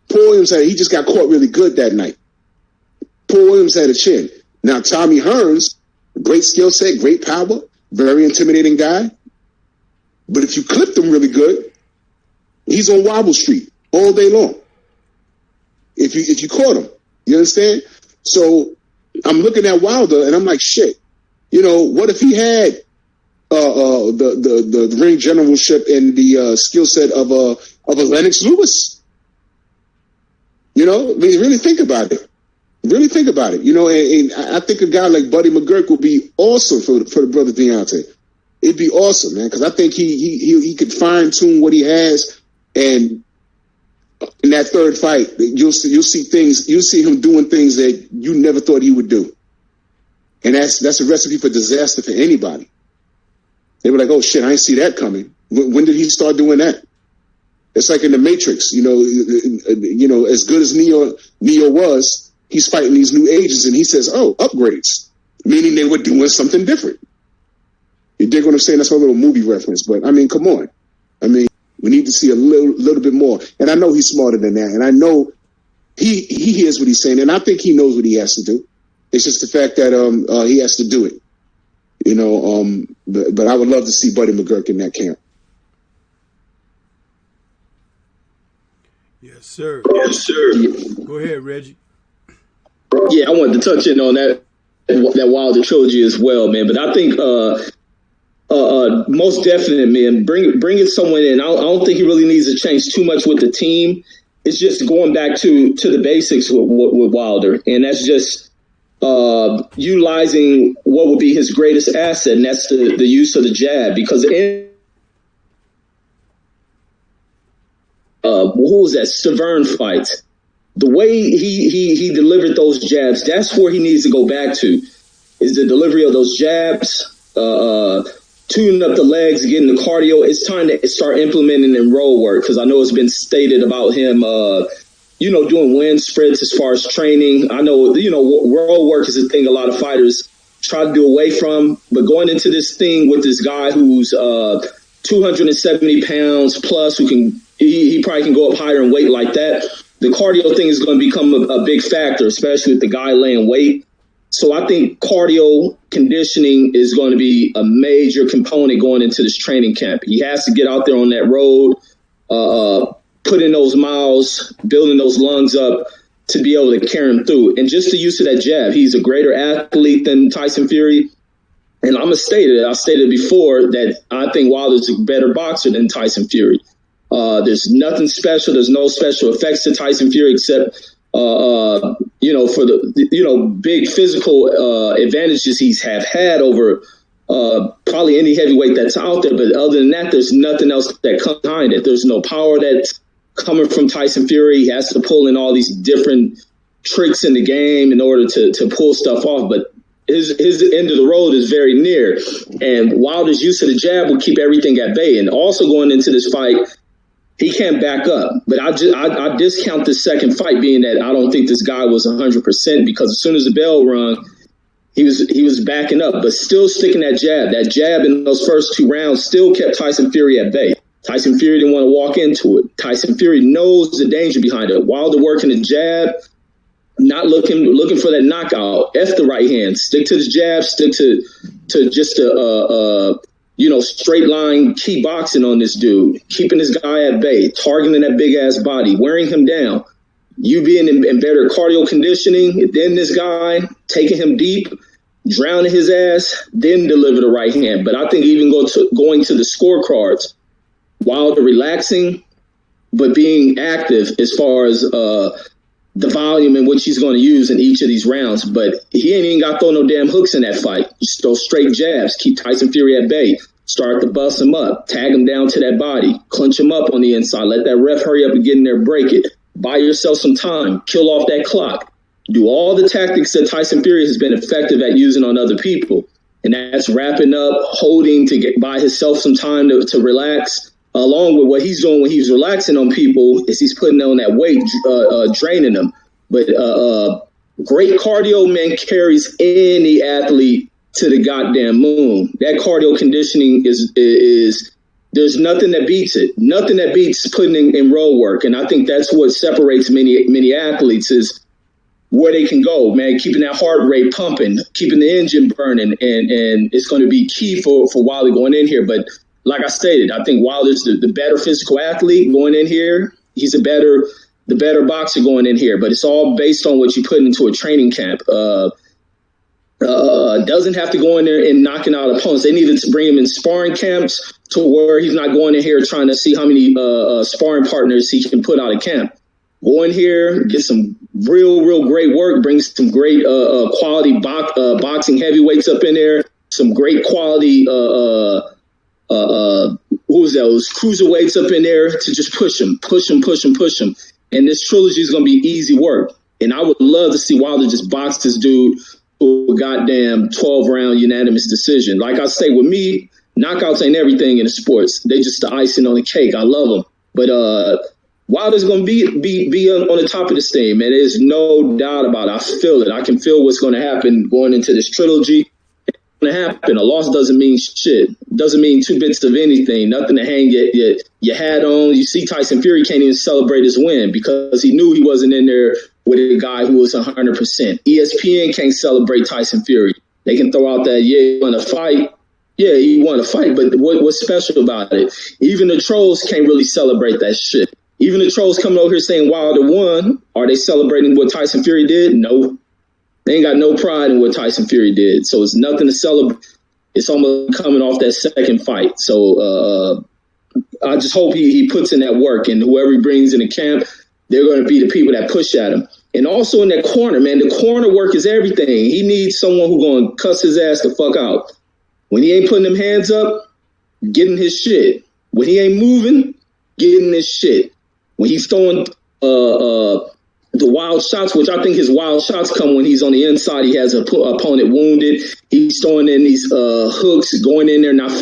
Paul Williams he just got caught really good that night. Paul Williams had a chin. Now, Tommy Hearns, great skill set, great power, very intimidating guy. But if you clipped him really good, he's on Wobble Street all day long. if you caught him. You understand? So I'm looking at Wilder and I'm like, shit. You know, what if he had the ring generalship and the skill set of a Lennox Lewis? You know, I mean, really think about it. Really think about it. You know, and I think a guy like Buddy McGurk would be awesome for the brother Deontay. It'd be awesome, man, because I think he could fine tune what he has, and in that third fight, you'll see him doing things that you never thought he would do, and that's a recipe for disaster for anybody. They were like, "Oh shit, I didn't see that coming." When did he start doing that? It's like in the Matrix, you know, as good as Neo was, he's fighting these new agents, and he says, "Oh, upgrades," meaning they were doing something different. You dig what I'm saying? That's a little movie reference, but I mean, come on. I mean, we need to see a little bit more. And I know he's smarter than that, and I know he hears what he's saying, and I think he knows what he has to do. It's just the fact that he has to do it. You know, but I would love to see Buddy McGurk in that camp. Yes, sir. Yes, sir. Go ahead, Reggie. Yeah, I wanted to touch in on that Wilder trilogy as well, man. But I think most definite, man, bringing someone in. I don't think he really needs to change too much with the team. It's just going back to the basics with Wilder, and that's just utilizing what would be his greatest asset, and that's the use of the jab. Because who was that Severn fight? The way he delivered those jabs, that's where he needs to go back to, is the delivery of those jabs, tuning up the legs, getting the cardio. It's time to start implementing in roll work, because I know it's been stated about him, doing wind spreads as far as training. I know, roll work is a thing a lot of fighters try to do away from, but going into this thing with this guy who's 270 pounds plus, he probably can go up higher in weight like that. The cardio thing is going to become a big factor, especially with the guy laying weight. So I think cardio conditioning is going to be a major component going into this training camp. He has to get out there on that road, put in those miles, building those lungs up to be able to carry him through. And just the use of that jab, he's a greater athlete than Tyson Fury. And I stated before that I think Wilder's a better boxer than Tyson Fury. There's nothing special. There's no special effects to Tyson Fury except, for the, big physical advantages he's had over probably any heavyweight that's out there. But other than that, there's nothing else that comes behind it. There's no power that's coming from Tyson Fury. He has to pull in all these different tricks in the game in order to pull stuff off. But his end of the road is very near. And Wilder's use of the jab will keep everything at bay. And also going into this fight, he can't back up. But I discount this second fight, being that I don't think this guy was 100%, because as soon as the bell rung, he was backing up, but still sticking that jab. That jab in those first two rounds still kept Tyson Fury at bay. Tyson Fury didn't want to walk into it. Tyson Fury knows the danger behind it. Wilder working the jab, not looking for that knockout. F the right hand. Stick to the jab. Stick to just straight line key boxing on this dude, keeping this guy at bay, targeting that big ass body, wearing him down. You being in better cardio conditioning than this guy, taking him deep, drowning his ass, then deliver the right hand. But I think even going to the scorecards, Wilder relaxing, but being active as far as the volume in which he's going to use in each of these rounds. But he ain't even got to throw no damn hooks in that fight. Just throw straight jabs, keep Tyson Fury at bay, start to bust him up, tag him down to that body, clinch him up on the inside, let that ref hurry up and get in there, break it. Buy yourself some time, kill off that clock. Do all the tactics that Tyson Fury has been effective at using on other people. And that's wrapping up, holding to buy himself some time to relax. Along with what he's doing when he's relaxing on people is he's putting on that weight, draining them. But great cardio, man, carries any athlete to the goddamn moon. That cardio conditioning is there's nothing that beats it. Nothing that beats putting in road work. And I think that's what separates many athletes, is where they can go, man, keeping that heart rate pumping, keeping the engine burning. And it's going to be key for Wilder going in here. But like I stated, I think Wilder's the better physical athlete going in here. He's a better the better boxer going in here. But it's all based on what you put into a training camp. Doesn't have to go in there and knocking out opponents. They needed to bring him in sparring camps to where he's not going in here trying to see how many sparring partners he can put out of camp. Go in here, get some real great work, bring some great quality boxing heavyweights up in there, some great quality those cruiserweights up in there to just push him. And this trilogy is going to be easy work. And I would love to see Wilder just box this dude to a goddamn 12-round unanimous decision. Like I say, with me, knockouts ain't everything in the sports. They just the icing on the cake. I love them. But Wilder's going to be on the top of this thing, man. There's no doubt about it. I feel it. I can feel what's going to happen going into this trilogy. It's going to happen. A loss doesn't mean shit. Doesn't mean 2 bits of anything. Nothing to hang your hat on. You see Tyson Fury can't even celebrate his win because he knew he wasn't in there with a guy who was 100%. ESPN can't celebrate Tyson Fury. They can throw out that, yeah, he won a fight. Yeah, he won a fight, but what's special about it? Even the trolls can't really celebrate that shit. Even the trolls coming over here saying Wilder won, are they celebrating what Tyson Fury did? No. They ain't got no pride in what Tyson Fury did. So it's nothing to celebrate. It's almost coming off that second fight. So I just hope he puts in that work, and whoever he brings in the camp, they're going to be the people that push at him. And also in that corner, man, the corner work is everything. He needs someone who's going to cuss his ass the fuck out. When he ain't putting them hands up, getting his shit. When he ain't moving, getting his shit. When he's throwing the wild shots, which I think his wild shots come when he's on the inside, he has an opponent wounded. He's throwing in these hooks, going in there, not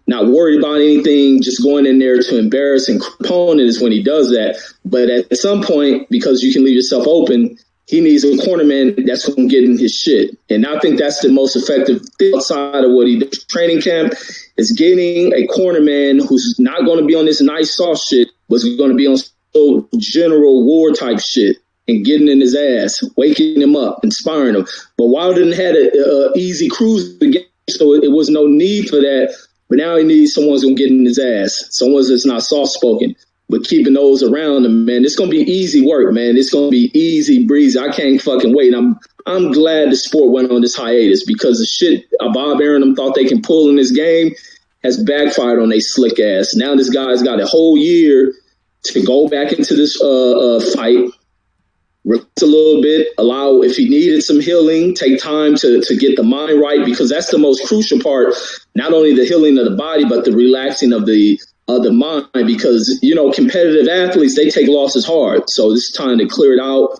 worried about anything, just going in there to embarrass an opponent is when he does that. But at some point, because you can leave yourself open, he needs a cornerman that's going to get in his shit. And I think that's the most effective thing outside of what he does. Training camp is getting a cornerman who's not going to be on this nice soft shit, but is going to be on general war type shit and getting in his ass, waking him up, inspiring him. But Wilder didn't have an easy cruise to get, so it was no need for that. But now he needs someone who's going to get in his ass, someone that's not soft-spoken. But keeping those around him, man, it's going to be easy work, man. It's going to be easy breezy. I can't fucking wait. I'm glad the sport went on this hiatus because the shit Bob Arum thought they can pull in this game has backfired on they slick ass. Now this guy's got a whole year to go back into this fight, relax a little bit, allow, if he needed some healing, take time to get the mind right, because that's the most crucial part, not only the healing of the body, but the relaxing of the mind, because, you know, competitive athletes, they take losses hard. So it's time to clear it out,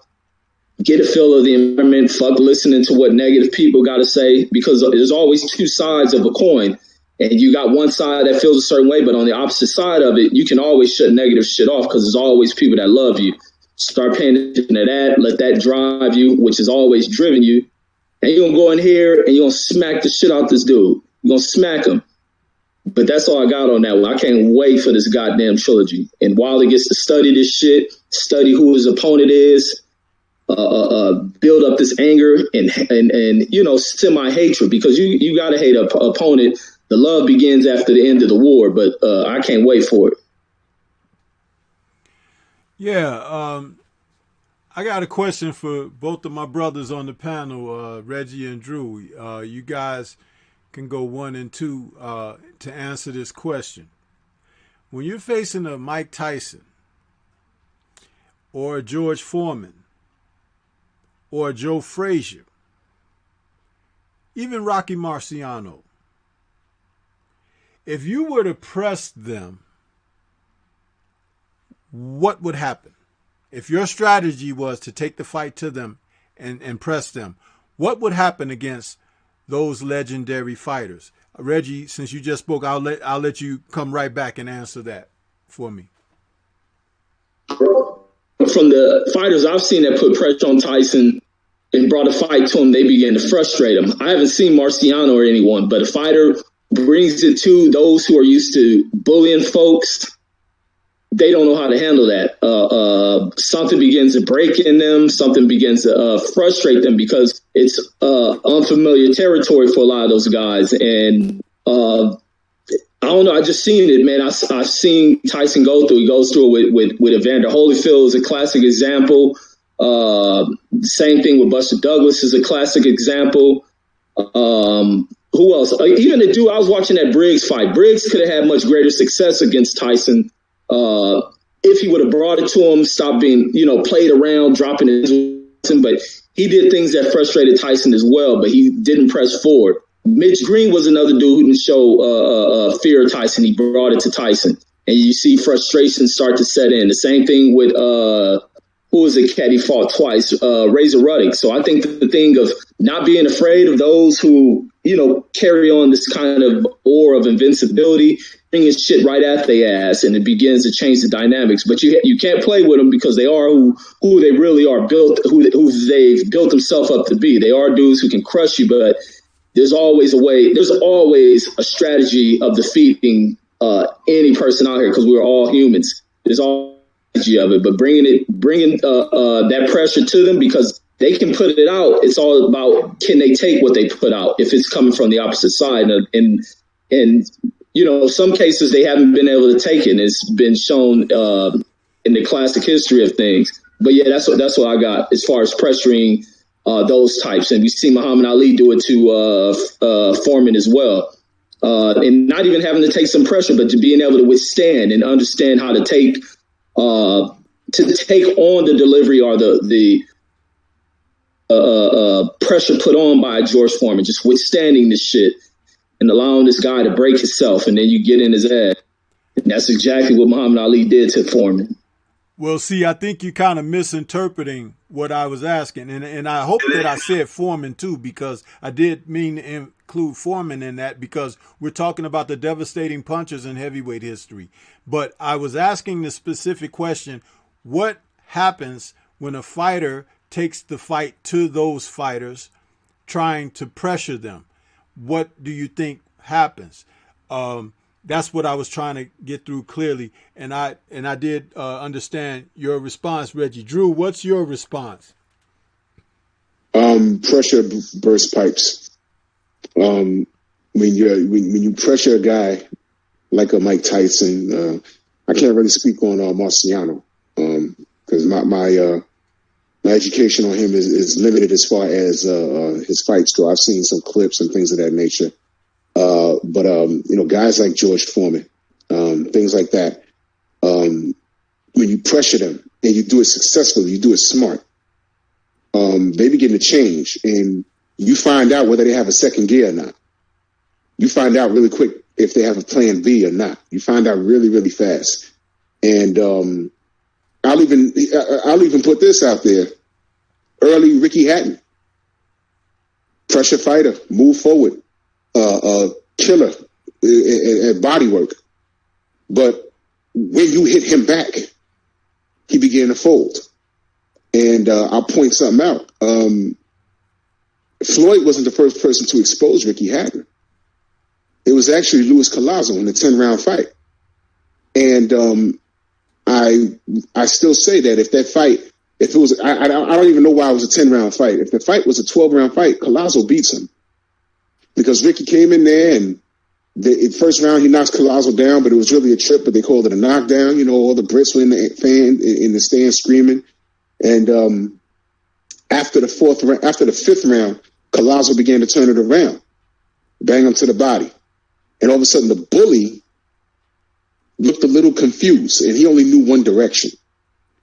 get a feel of the environment, fuck listening to what negative people got to say, because there's always two sides of a coin. And you got one side that feels a certain way, but on the opposite side of it, you can always shut negative shit off because there's always people that love you. Start paying attention to that, let that drive you, which has always driven you. And you're going to go in here and you're going to smack the shit out this dude. You're going to smack him. But that's all I got on that one. I can't wait for this goddamn trilogy. And Wilder gets to study this shit, study who his opponent is, build up this anger and you know, semi-hatred, because you got to hate an opponent. The love begins after the end of the war, but I can't wait for it. Yeah, I got a question for both of my brothers on the panel, Reggie and Drew. You guys can go 1 and 2 to answer this question. When you're facing a Mike Tyson or a George Foreman or a Joe Frazier, even Rocky Marciano, if you were to press them, what would happen? If your strategy was to take the fight to them and press them, what would happen against those legendary fighters? Reggie, since you just spoke, I'll let you come right back and answer that for me. From the fighters I've seen that put pressure on Tyson and brought a fight to him, they began to frustrate him. I haven't seen Marciano or anyone, but a fighter brings it to those who are used to bullying folks. They don't know how to handle that. Something begins to break in them. Something begins to frustrate them because it's unfamiliar territory for a lot of those guys. And I don't know. I just seen it, man. I've seen Tyson go through. He goes through it with Evander Holyfield is a classic example. Same thing with Buster Douglas is a classic example. Who else? Even the dude I was watching that Briggs fight. Briggs could have had much greater success against Tyson if he would have brought it to him, stopped being, played around, dropping it. But he did things that frustrated Tyson as well. But he didn't press forward. Mitch Green was another dude who didn't show fear of Tyson. He brought it to Tyson, and you see frustration start to set in. The same thing with who was the cat he fought twice, Razor Ruddock. So I think the thing of not being afraid of those who, carry on this kind of aura of invincibility, bringing shit right at their ass, and it begins to change the dynamics. But you can't play with them because they are who they really are built, who they've built themselves up to be. They are dudes who can crush you, but there's always a way. There's always a strategy of defeating any person out here because we're all humans. There's all strategy of it, but bringing that pressure to them because they can put it out. It's all about can they take what they put out if it's coming from the opposite side. And some cases they haven't been able to take it. It's been shown in the classic history of things. But yeah, that's what I got as far as pressuring those types. And we see Muhammad Ali do it to Foreman as well. And not even having to take some pressure, but to being able to withstand and understand how to take on the delivery or the pressure put on by George Foreman, just withstanding this shit and allowing this guy to break himself, and then you get in his ass. And that's exactly what Muhammad Ali did to Foreman. Well, see, I think you're kind of misinterpreting what I was asking, and I hope that I said Foreman too, because I did mean to include Foreman in that because we're talking about the devastating punches in heavyweight history. But I was asking the specific question, what happens when a fighter takes the fight to those fighters trying to pressure them? What do you think happens? That's what I was trying to get through clearly. And I did understand your response, Reggie. Drew, what's your response? Pressure burst pipes. When you pressure a guy like a Mike Tyson, I can't really speak on Marciano because my education on him is limited as far as his fights go. I've seen some clips and things of that nature. But guys like George Foreman, things like that, when you pressure them and you do it successfully, you do it smart, they begin to change and you find out whether they have a second gear or not. You find out really quick if they have a plan B or not. You find out really, really fast. And I'll even put this out there. Early Ricky Hatton, pressure fighter, move forward, killer at body work. But when you hit him back, he began to fold. And I'll point something out. Floyd wasn't the first person to expose Ricky Hatton. It was actually Luis Collazo in the 10-round fight. And I still say that if it was, I don't even know why it was a 10-round fight. If the fight was a 12-round fight, Collazo beats him. Because Ricky came in there and the first round he knocks Collazo down, but it was really a trip, but they called it a knockdown. All the Brits were in the stand screaming. And after the fifth round, Collazo began to turn it around, bang him to the body. And all of a sudden the bully looked a little confused and he only knew one direction,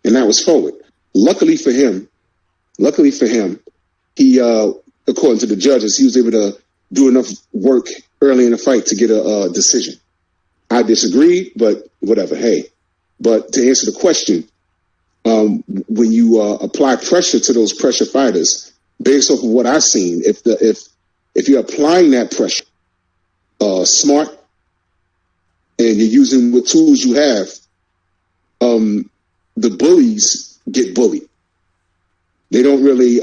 and that was forward. Luckily for him, he, according to the judges, he was able to do enough work early in the fight to get a decision. I disagreed, but whatever. Hey, but to answer the question, when you apply pressure to those pressure fighters, based off of what I've seen, if you're applying that pressure smart and you're using what tools you have, the bullies get bullied. They don't really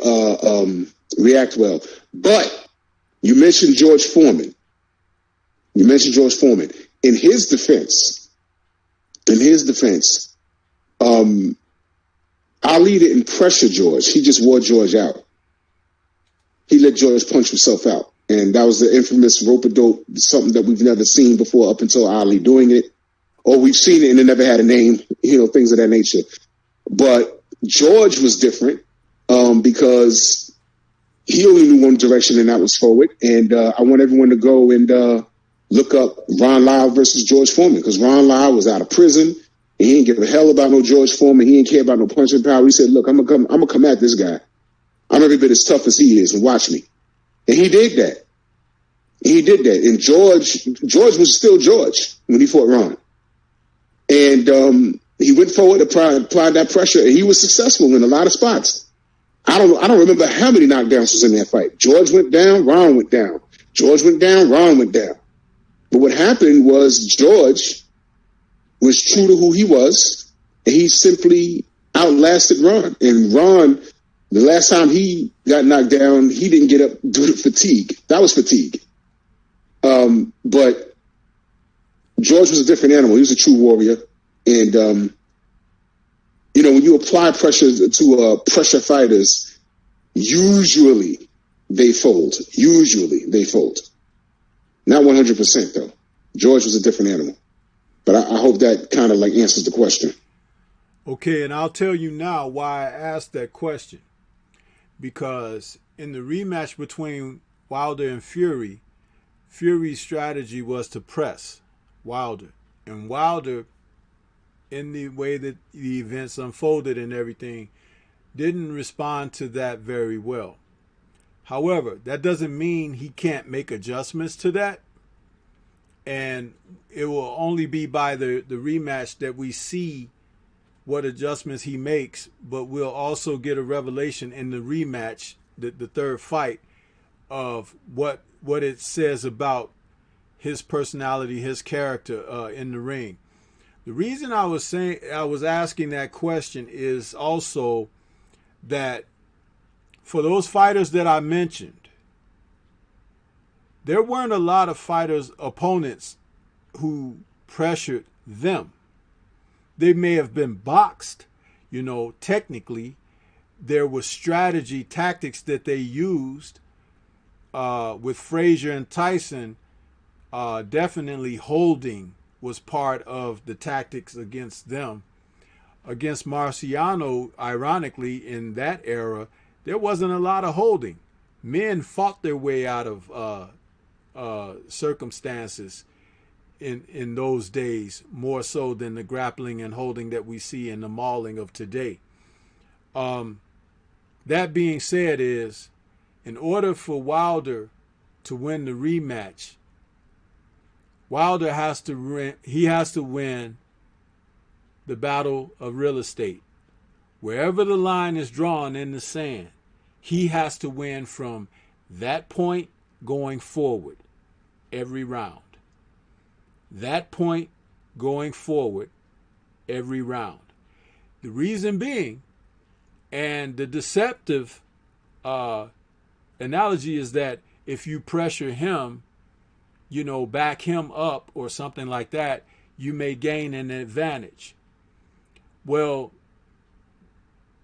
react well. But you mentioned George Foreman. In his defense, Ali didn't pressure George. He just wore George out. He let George punch himself out. And that was the infamous rope-a-dope, something that we've never seen before up until Ali doing it. Or we've seen it and it never had a name, things of that nature. But George was different because he only knew one direction, and that was forward. And I want everyone to go and look up Ron Lyle versus George Foreman, because Ron Lyle was out of prison. And he didn't give a hell about no George Foreman. He didn't care about no punching power. He said, look, I'm gonna come at this guy. I'm every bit as tough as he is, and watch me. And he did that. And George was still George when he fought Ron. And he went forward, applied that pressure, and he was successful in a lot of spots. I don't remember how many knockdowns was in that fight. George went down, Ron went down. George went down, Ron went down. But what happened was George was true to who he was, and he simply outlasted Ron. And Ron, the last time he got knocked down, he didn't get up due to fatigue. That was fatigue. But George was a different animal. He was a true warrior. And, when you apply pressure to pressure fighters, usually they fold. Not 100%, though. George was a different animal. But I hope that kind of answers the question. Okay, and I'll tell you now why I asked that question. Because in the rematch between Wilder and Fury, Fury's strategy was to press Wilder. And Wilder, in the way that the events unfolded and everything, didn't respond to that very well. However, that doesn't mean he can't make adjustments to that. And it will only be by the rematch that we see what adjustments he makes, but we'll also get a revelation in the rematch, the third fight, of what it says about his personality, his character in the ring. The reason I was asking that question is also that for those fighters that I mentioned, there weren't a lot of opponents who pressured them. They may have been boxed, technically. There was strategy, tactics that they used with Frazier and Tyson. Definitely holding was part of the tactics against them. Against Marciano, ironically, in that era, there wasn't a lot of holding. Men fought their way out of circumstances in those days, more so than the grappling and holding that we see in the mauling of today. That being said, in order for Wilder to win the rematch, Wilder has to win the battle of real estate. Wherever the line is drawn in the sand, he has to win from that point going forward every round. That point going forward every round. The reason being, and the deceptive analogy is that if you pressure him, back him up or something like that, you may gain an advantage. Well,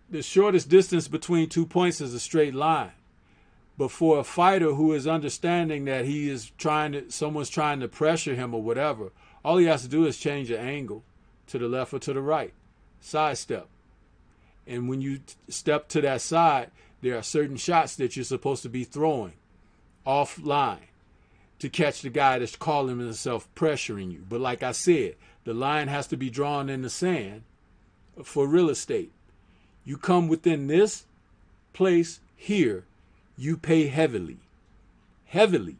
the shortest distance between 2 points is a straight line. But for a fighter who is understanding that someone's trying to pressure him or whatever, all he has to do is change the angle to the left or to the right, sidestep. And when you step to that side, there are certain shots that you're supposed to be throwing offline to catch the guy that's calling himself pressuring you. But like I said, the line has to be drawn in the sand for real estate. You come within this place here, you pay heavily. Heavily.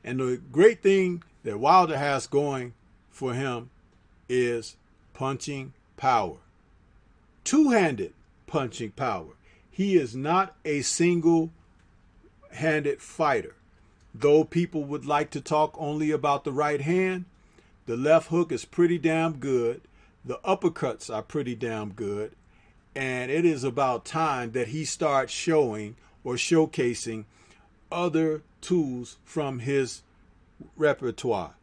And the great thing that Wilder has going for him is punching power. Two-handed punching power. He is not a single-handed fighter. Though people would like to talk only about the right hand, the left hook is pretty damn good. The uppercuts are pretty damn good. And it is about time that he starts showing or showcasing other tools from his repertoire.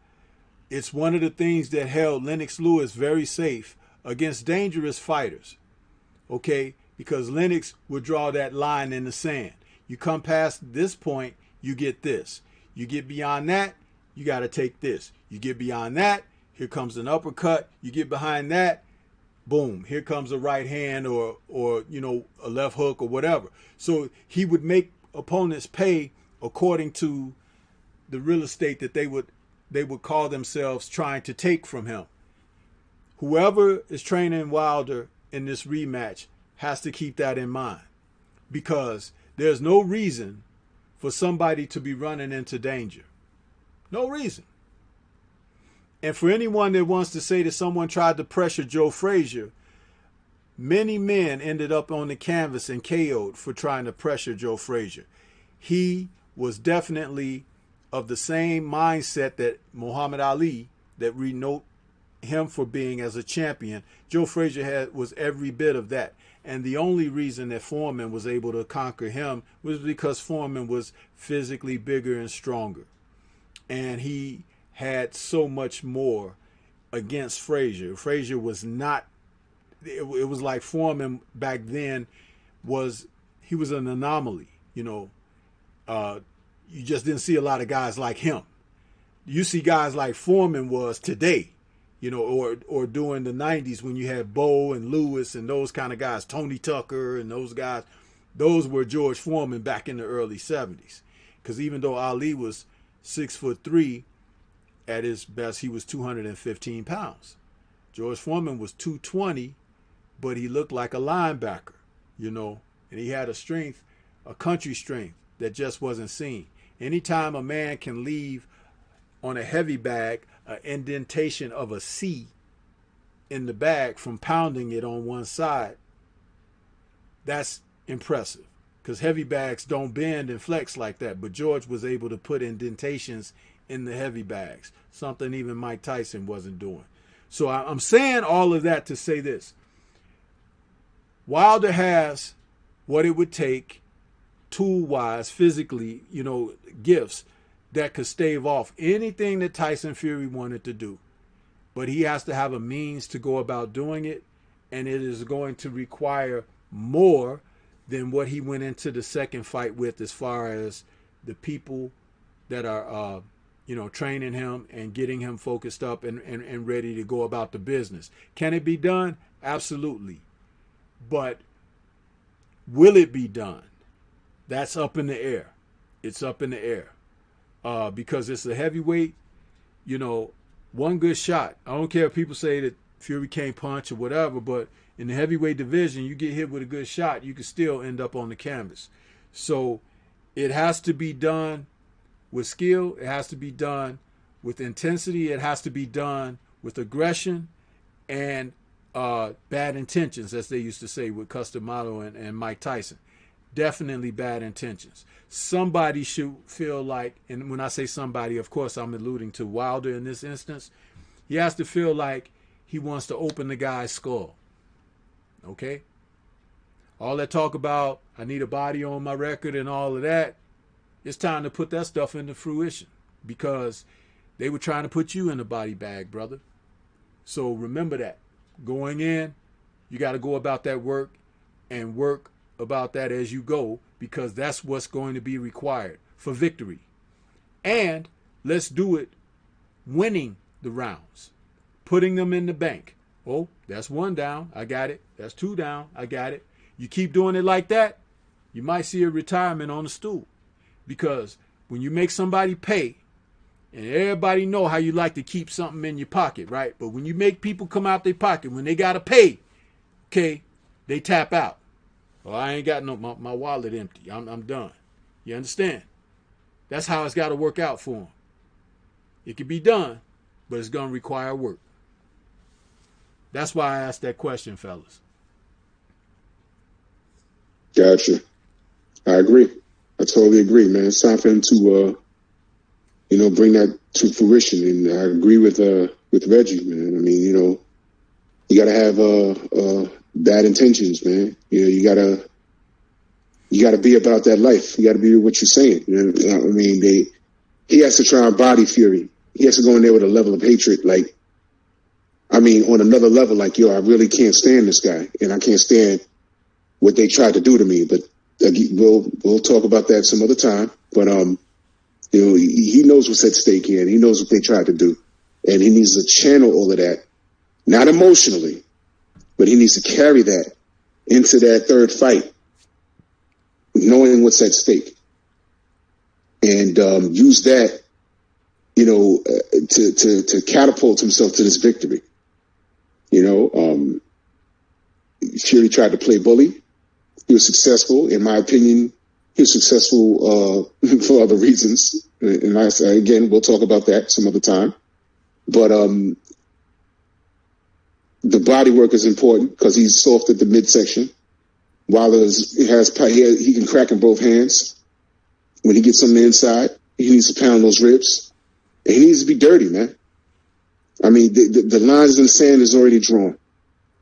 It's one of the things that held Lennox Lewis very safe against dangerous fighters. Okay? Because Lennox would draw that line in the sand. You come past this point, you get this. You get beyond that, you got to take this. You get beyond that, here comes an uppercut. You get behind that, boom, here comes a right hand or a left hook or whatever. So he would make opponents pay according to the real estate that they would call themselves trying to take from him. Whoever is training Wilder in this rematch has to keep that in mind, because there's no reason for somebody to be running into danger. No reason. And for anyone that wants to say that someone tried to pressure Joe Frazier, many men ended up on the canvas and KO'd for trying to pressure Joe Frazier. He was definitely of the same mindset that Muhammad Ali, that we note him for being as a champion. Joe Frazier was every bit of that. And the only reason that Foreman was able to conquer him was because Foreman was physically bigger and stronger. And he had so much more against Frazier. Frazier was not, it was like Foreman back then he was an anomaly, you just didn't see a lot of guys like him. You see guys like Foreman was today, or during the 90s when you had Bo and Lewis and those kind of guys, Tony Tucker and those guys. Those were George Foreman back in the early 70s. Because even though Ali was 6'3", at his best he was 215 pounds. George Foreman was 220, but he looked like a linebacker, and he had a country strength that just wasn't seen. Anytime a man can leave on a heavy bag an indentation of a C in the bag from pounding it on one side, that's impressive, because heavy bags don't bend and flex like that. But George was able to put indentations in the heavy bags, something even Mike Tyson wasn't doing. So I'm saying all of that to say this. Wilder has what it would take, tool-wise, physically, gifts that could stave off anything that Tyson Fury wanted to do. But he has to have a means to go about doing it, and it is going to require more than what he went into the second fight with, as far as the people that are training him and getting him focused up and ready to go about the business. Can it be done? Absolutely. But will it be done? That's up in the air. It's up in the air. Because it's a heavyweight, one good shot. I don't care if people say that Fury can't punch or whatever, but in the heavyweight division, you get hit with a good shot, you can still end up on the canvas. So it has to be done with skill. It has to be done with intensity. It has to be done with aggression and bad intentions, as they used to say with Cus D'Amato and Mike Tyson. Definitely bad intentions. Somebody should feel like, and when I say somebody, of course I'm alluding to Wilder in this instance, he has to feel like he wants to open the guy's skull. Okay? All that talk about, I need a body on my record and all of that, it's time to put that stuff into fruition, because they were trying to put you in a body bag, brother. So remember that. Going in, you got to go about that work and work about that as you go, because that's what's going to be required for victory. And let's do it winning the rounds, putting them in the bank. Oh, that's one down, I got it. That's two down, I got it. You keep doing it like that, you might see a retirement on the stool. Because when you make somebody pay, and everybody know how you like to keep something in your pocket, right? But when you make people come out their pocket, when they got to pay, okay, they tap out. Well, I ain't got my wallet empty. I'm done. You understand? That's how it's got to work out for them. It can be done, but it's going to require work. That's why I asked that question, fellas. Gotcha. I agree. I totally agree, man. It's time for him to, bring that to fruition. And I agree with Reggie, man. I mean, you got to have bad intentions, man. You gotta be about that life. You gotta be what you're saying. I mean, he has to try and body Fury. He has to go in there with a level of hatred, on another level, like, yo, I really can't stand this guy, and I can't stand what they tried to do to me. But we'll talk about that some other time. But You know, he knows what's at stake here, and he knows what they tried to do. And he needs to channel all of that, not emotionally, but he needs to carry that into that third fight, knowing what's at stake. And use that, you know, to catapult himself to this victory. You know, Fury tried to play bully. He was successful, in my opinion. He was successful for other reasons. And again, we'll talk about that some other time. But the body work is important because he's soft at the midsection. Wilder he can crack in both hands. When he gets on the inside, he needs to pound those ribs. And he needs to be dirty, man. I mean, the lines in the sand is already drawn.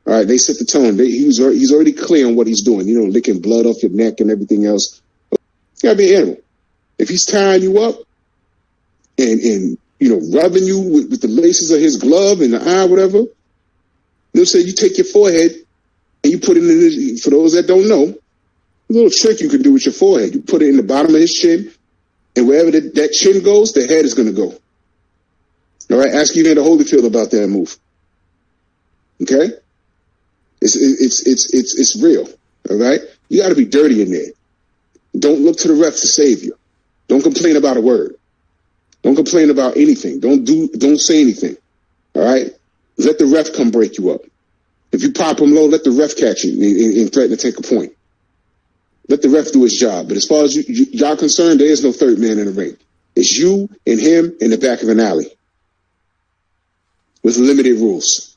All right, they set the tone. He's already clear on what he's doing. You know, licking blood off your neck and everything else. You gotta be an animal. If he's tying you up and you know, rubbing you with the laces of his glove and the eye, whatever, they'll say you take your forehead and you put it in for those that don't know, a little trick you can do with your forehead. You put it in the bottom of his chin, and wherever that chin goes, the head is going to go. All right, ask Evander Holyfield about that move. Okay, it's real. All right, you got to be dirty in there. Don't look to the ref to save you. Don't complain about a word. Don't complain about anything. Don't say anything. All right, let the ref come break you up. If you pop him low, let the ref catch you and threaten to take a point. Let the ref do his job. But as far as y'all concerned, there is no third man in the ring. It's you and him in the back of an alley with limited rules.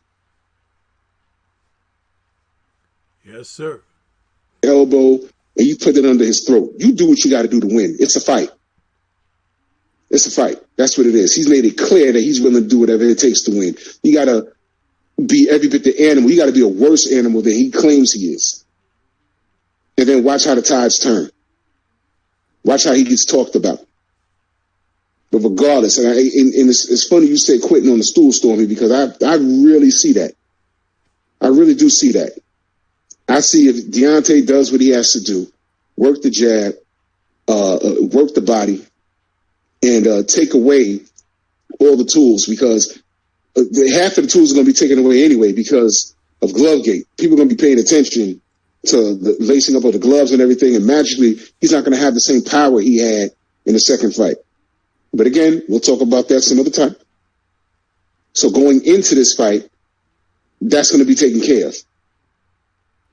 Yes, sir. Elbow, and you put it under his throat. You do what you got to do to win. It's a fight. It's a fight. That's what it is. He's made it clear that he's willing to do whatever it takes to win. You got to be every bit the animal. You got to be a worse animal than he claims he is. And then watch how the tides turn. Watch how he gets talked about. But regardless, and it's funny you say quitting on the stool, Stormy, because I really see that. I really do see that. I see if Deontay does what he has to do, work the jab, work the body, and take away all the tools, because half of the tools are going to be taken away anyway because of Glovegate. People are going to be paying attention to the lacing up of the gloves and everything, and magically he's not going to have the same power he had in the second fight. But again, we'll talk about that some other time. So going into this fight, that's going to be taken care of.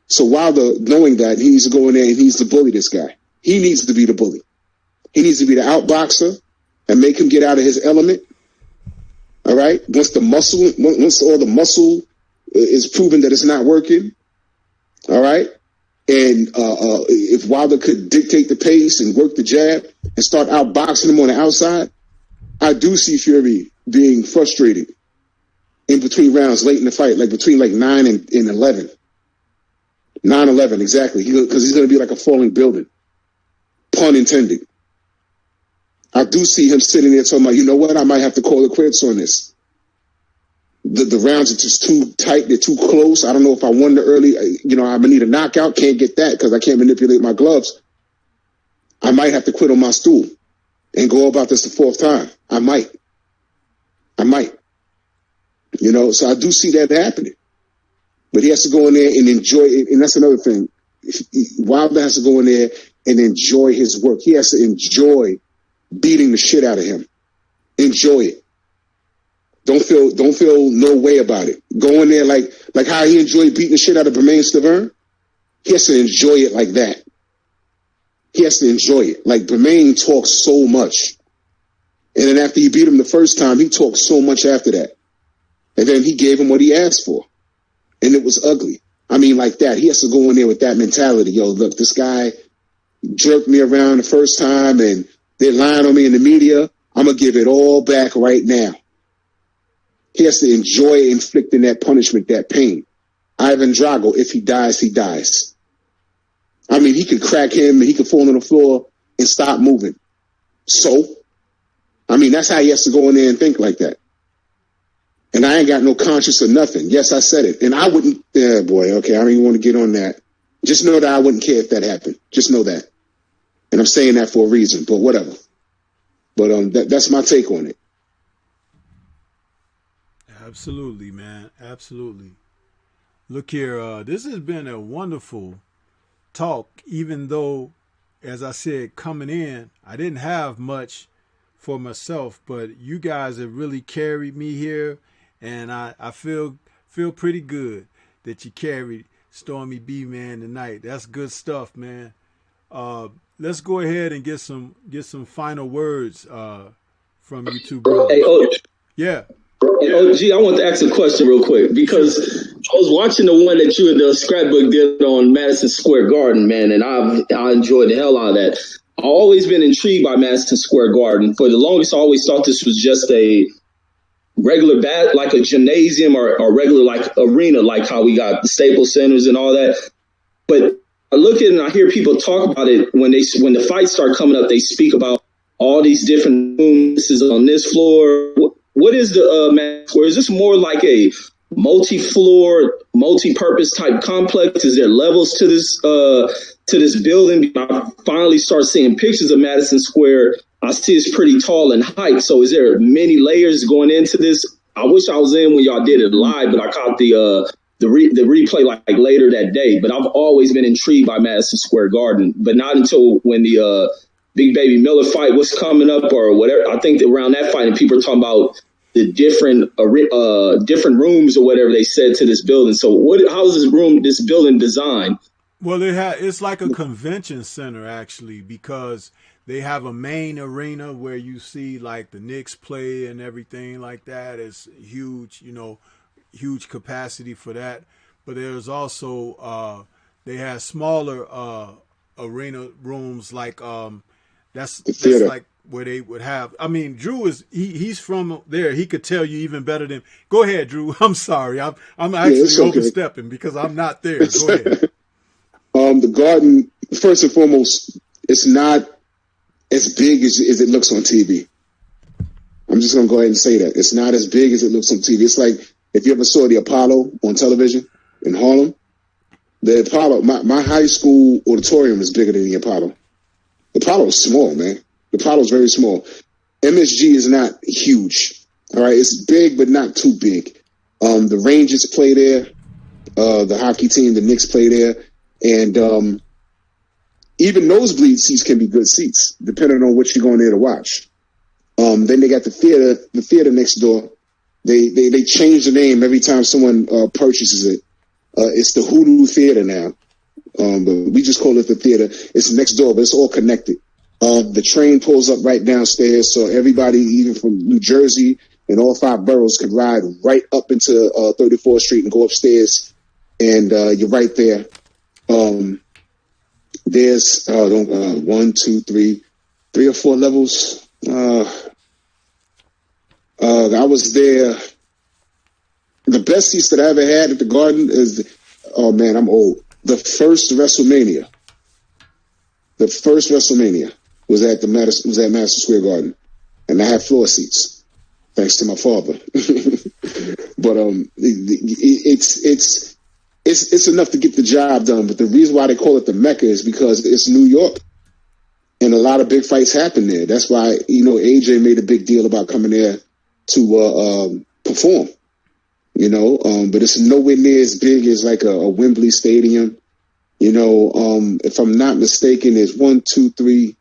So Wilder, knowing that, he needs to go in there and he needs to bully this guy. He needs to be the bully. He needs to be the outboxer and make him get out of his element. All right? Once all the muscle is proven that it's not working, all right? And if Wilder could dictate the pace and work the jab and start outboxing him on the outside, I do see Fury being frustrated in between rounds late in the fight, like between 9 and 11. 9-11, exactly. Because he's going to be like a falling building. Pun intended. I do see him sitting there talking about, you know what, I might have to call it quits on this. The rounds are just too tight. They're too close. I don't know if I won the early. You know, I'm going to need a knockout. Can't get that because I can't manipulate my gloves. I might have to quit on my stool and go about this the fourth time. I might. You know, so I do see that happening. But he has to go in there and enjoy it. And that's another thing. Wilder has to go in there and enjoy his work. He has to enjoy beating the shit out of him. Enjoy it. Don't feel no way about it. Go in there like how he enjoyed beating the shit out of Bermain Stavern. He has to enjoy it like that. He has to enjoy it. Like Bermain talks so much. And then after he beat him the first time, he talked so much after that. And then he gave him what he asked for. And it was ugly. I mean, like that. He has to go in there with that mentality. Yo, look, this guy jerked me around the first time and they're lying on me in the media. I'm going to give it all back right now. He has to enjoy inflicting that punishment, that pain. Ivan Drago, if he dies, he dies. I mean, he could crack him and he could fall on the floor and stop moving. So, I mean, that's how he has to go in there and think like that. And I ain't got no conscience or nothing. Yes, I said it. And I wouldn't, yeah, boy, okay, I don't even want to get on that. Just know that I wouldn't care if that happened. Just know that. And I'm saying that for a reason, but whatever. But that's my take on it. Absolutely, man. Absolutely. Look here, this has been a wonderful talk, even though, as I said, coming in, I didn't have much for myself, but you guys have really carried me here, and I feel pretty good that you carried Stormybman tonight. That's good stuff, man. Let's go ahead and get some final words from you two Hey, brothers. Yeah. OG, I want to ask a question real quick because I was watching the one that you and the scrapbook did on Madison Square Garden, man, and I enjoyed the hell out of that. I've always been intrigued by Madison Square Garden. For the longest, I always thought this was just a regular like a gymnasium or regular like arena, like how we got the Staples Centers and all that. But I look at it and I hear people talk about it when the fights start coming up. They speak about all these different rooms. This is on this floor. What is the Madison Square? Is this more like a multi-floor, multi-purpose type complex? Is there levels to this building? I finally start seeing pictures of Madison Square. I see it's pretty tall in height. So is there many layers going into this? I wish I was in when y'all did it live, but I caught the replay like later that day. But I've always been intrigued by Madison Square Garden, but not until when the Big Baby Miller fight was coming up or whatever. I think that around that fight, and people are talking about the different rooms or whatever they said to this building. So how is this building designed? Well, it's like a convention center actually, because they have a main arena where you see like the Knicks play and everything like that. It's huge, huge capacity for that. But there's also they have smaller arena rooms like that's like where they would have. I mean, Drew he's from there. He could tell you even better than. Go ahead, Drew. I'm sorry. I'm actually overstepping because I'm not there. Go ahead. The Garden, first and foremost, it's not as big as it looks on TV. I'm just gonna go ahead and say that it's not as big as it looks on TV. It's like if you ever saw the Apollo on television in Harlem. The Apollo, my high school auditorium is bigger than the Apollo. The Apollo is small, man. The Apollo is very small. MSG is not huge. All right, it's big, but not too big. The Rangers play there. The hockey team, the Knicks play there. And even nosebleed seats can be good seats, depending on what you're going there to watch. Then they got the theater next door. They change the name every time someone purchases it. It's the Hoodoo Theater now. But we just call it the theater. It's next door, but it's all connected. The train pulls up right downstairs, so everybody, even from New Jersey and all 5 boroughs, can ride right up into 34th Street and go upstairs, and you're right there. There's 1, 2, 3 or 4 levels. I was there. The best seats that I ever had at the Garden is, oh man, I'm old. The first WrestleMania was at Madison Square Garden, and I had floor seats, thanks to my father. But it's enough to get the job done. But the reason why they call it the Mecca is because it's New York, and a lot of big fights happen there. That's why AJ made a big deal about coming there to perform. But it's nowhere near as big as like a Wembley Stadium. If I'm not mistaken, there's 1, 2, 3,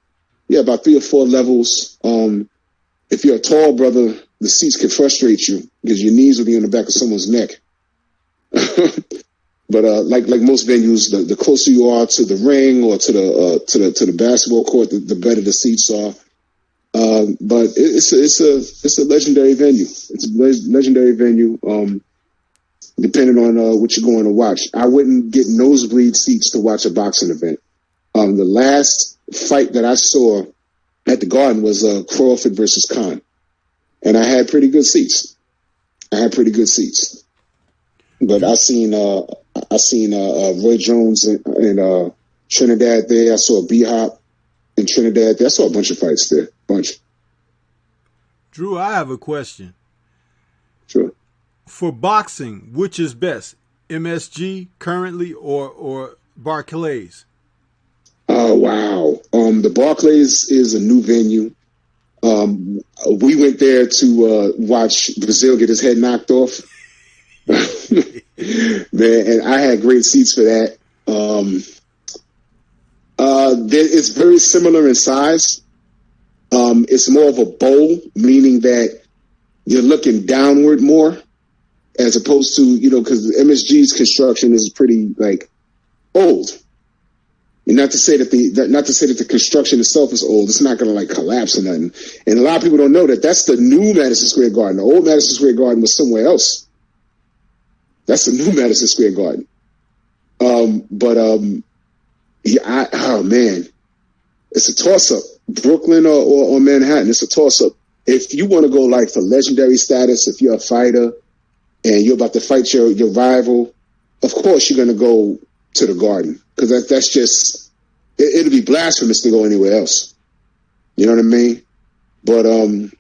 about 3 or 4 levels. If you're a tall brother, the seats can frustrate you because your knees will be on the back of someone's neck. But like most venues, the closer you are to the ring or to the basketball court, the better the seats are. But it's a legendary venue. It's a legendary venue. Depending on what you're going to watch, I wouldn't get nosebleed seats to watch a boxing event. The last fight that I saw at the Garden was Crawford versus Khan, and I had pretty good seats. But I seen Roy Jones and Trinidad there. I saw B-Hop in Trinidad there. I saw a bunch of fights there. Drew, I have a question. Sure. For boxing, which is best, MSG currently or Barclays? Oh wow! The Barclays is a new venue. We went there to watch Brazil get his head knocked off. Man, and I had great seats for that. It's very similar in size. It's more of a bowl, meaning that you're looking downward more, as opposed to, because MSG's construction is pretty old. And not to say that the construction itself is old. It's not going to collapse or nothing. And a lot of people don't know that that's the new Madison Square Garden. The old Madison Square Garden was somewhere else. That's the new Madison Square Garden. Oh man, it's a toss up. Brooklyn or Manhattan, it's a toss up. If you want to go for legendary status, if you're a fighter and you're about to fight your rival, of course you're going to go to the Garden, because that's just it'll be blasphemous to go anywhere else. You know what I mean? But a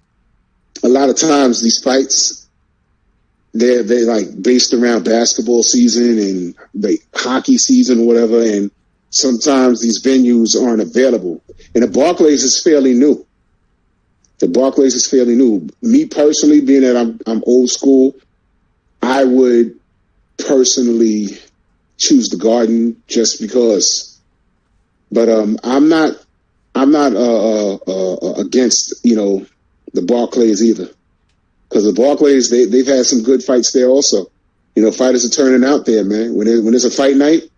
lot of times these fights, they're based around basketball season and hockey season or whatever, and sometimes these venues aren't available. And the Barclays is fairly new. Me personally, being that I'm old school, I would personally choose the Garden just because. But I'm not against the Barclays either, because the Barclays they've had some good fights there also. Fighters are turning out there, man. When there's a fight night,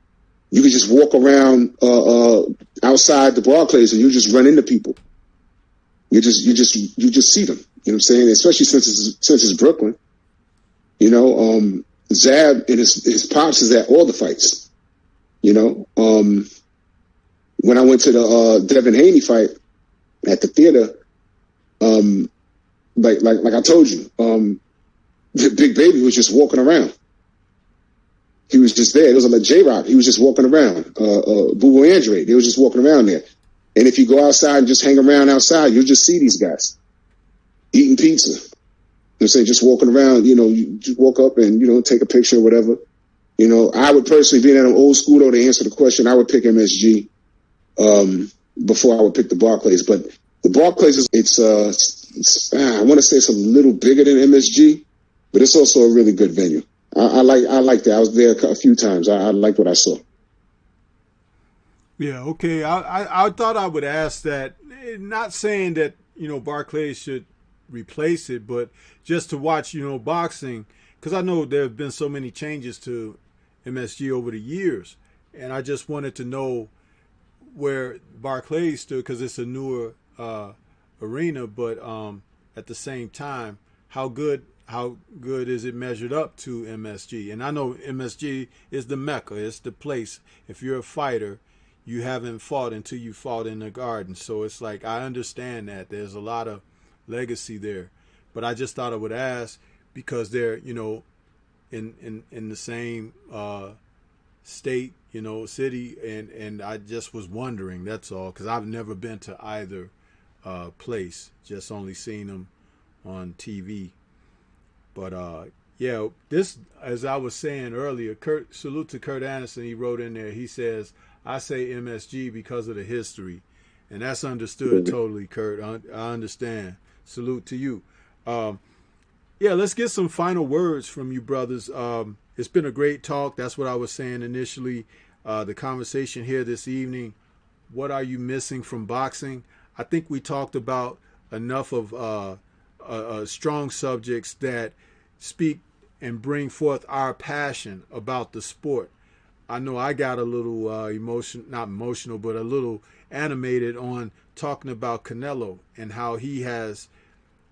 you can just walk around outside the Barclays and you just run into people. You just see them. You know what I'm saying? Especially since it's Brooklyn. Zab and his pops is at all the fights. When I went to the Devin Haney fight at the theater, like I told you, the Big Baby was just walking around. He was just there. It was like J-Rock. He was just walking around. Boo Andre, they was just walking around there. And if you go outside and just hang around outside, you'll just see these guys eating pizza. You know what I'm saying? Just walking around, you just walk up and, take a picture or whatever. I would personally, being that I'm old school, though, to answer the question, I would pick MSG before I would pick the Barclays. But the Barclays, I want to say it's a little bigger than MSG, but it's also a really good venue. I like that. I was there a few times. I liked what I saw. Yeah, okay. I thought I would ask that, not saying that, Barclays should replace it, but just to watch, boxing, because I know there have been so many changes to MSG over the years, and I just wanted to know where Barclays stood, because it's a newer arena, but at the same time, how good is it measured up to MSG? And I know MSG is the Mecca. It's the place. If you're a fighter, you haven't fought until you fought in the Garden. So it's I understand that there's a lot of legacy there. But I just thought I would ask, because they're, in the same state, city, and I just was wondering, that's all, because I've never been to either place, just only seen them on TV. But yeah, this, as I was saying earlier, salute to Kurt Anderson. He wrote in there, he says, I say MSG because of the history. And that's understood totally, Kurt. I understand. Salute to you. Yeah, let's get some final words from you, brothers. It's been a great talk. That's what I was saying initially. The conversation here this evening, what are you missing from boxing? I think we talked about enough of strong subjects that speak and bring forth our passion about the sport. I know I got a little not emotional, but a little animated on talking about Canelo and how he has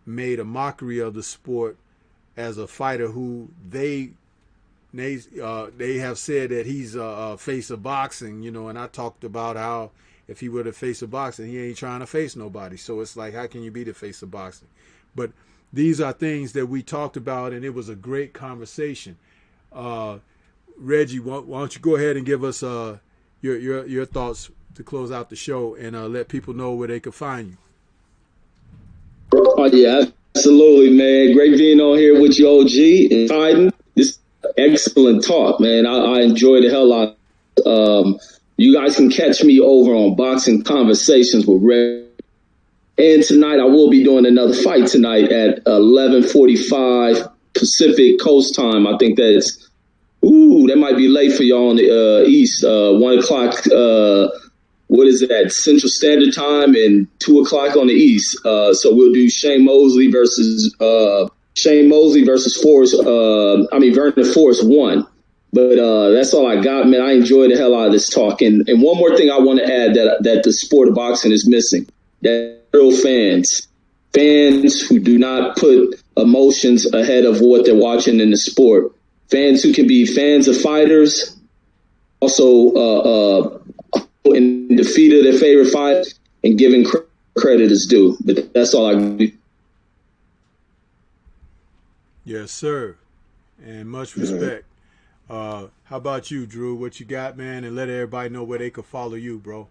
made a mockery of the sport as a fighter who they have said that he's a face of boxing, and I talked about how if he were the face of boxing, he ain't trying to face nobody. So it's how can you be the face of boxing? But these are things that we talked about, and it was a great conversation. Reggie, why don't you go ahead and give us your thoughts to close out the show, and let people know where they can find you. Oh yeah, absolutely, man. Great being on here with you, OG and Titan. This excellent talk, man. I enjoyed the hell out. You guys can catch me over on Boxing Conversations with Red And tonight I will be doing another fight tonight at 11:45 Pacific Coast time. I think that's that might be late for y'all on the East. 1 o'clock. What is that? Central Standard Time, and 2 o'clock on the East. So we'll do Shane Mosley versus Forrest. Vernon Forrest 1. But that's all I got, man. I enjoyed the hell out of this talk. And one more thing I want to add that the sport of boxing is missing. That real fans who do not put emotions ahead of what they're watching in the sport. Fans who can be fans of fighters, also in defeat of their favorite fight, and giving credit is due. But that's all I do. Yes, sir. And much respect. How about you, Drew? What you got, man? And let everybody know where they can follow you, bro.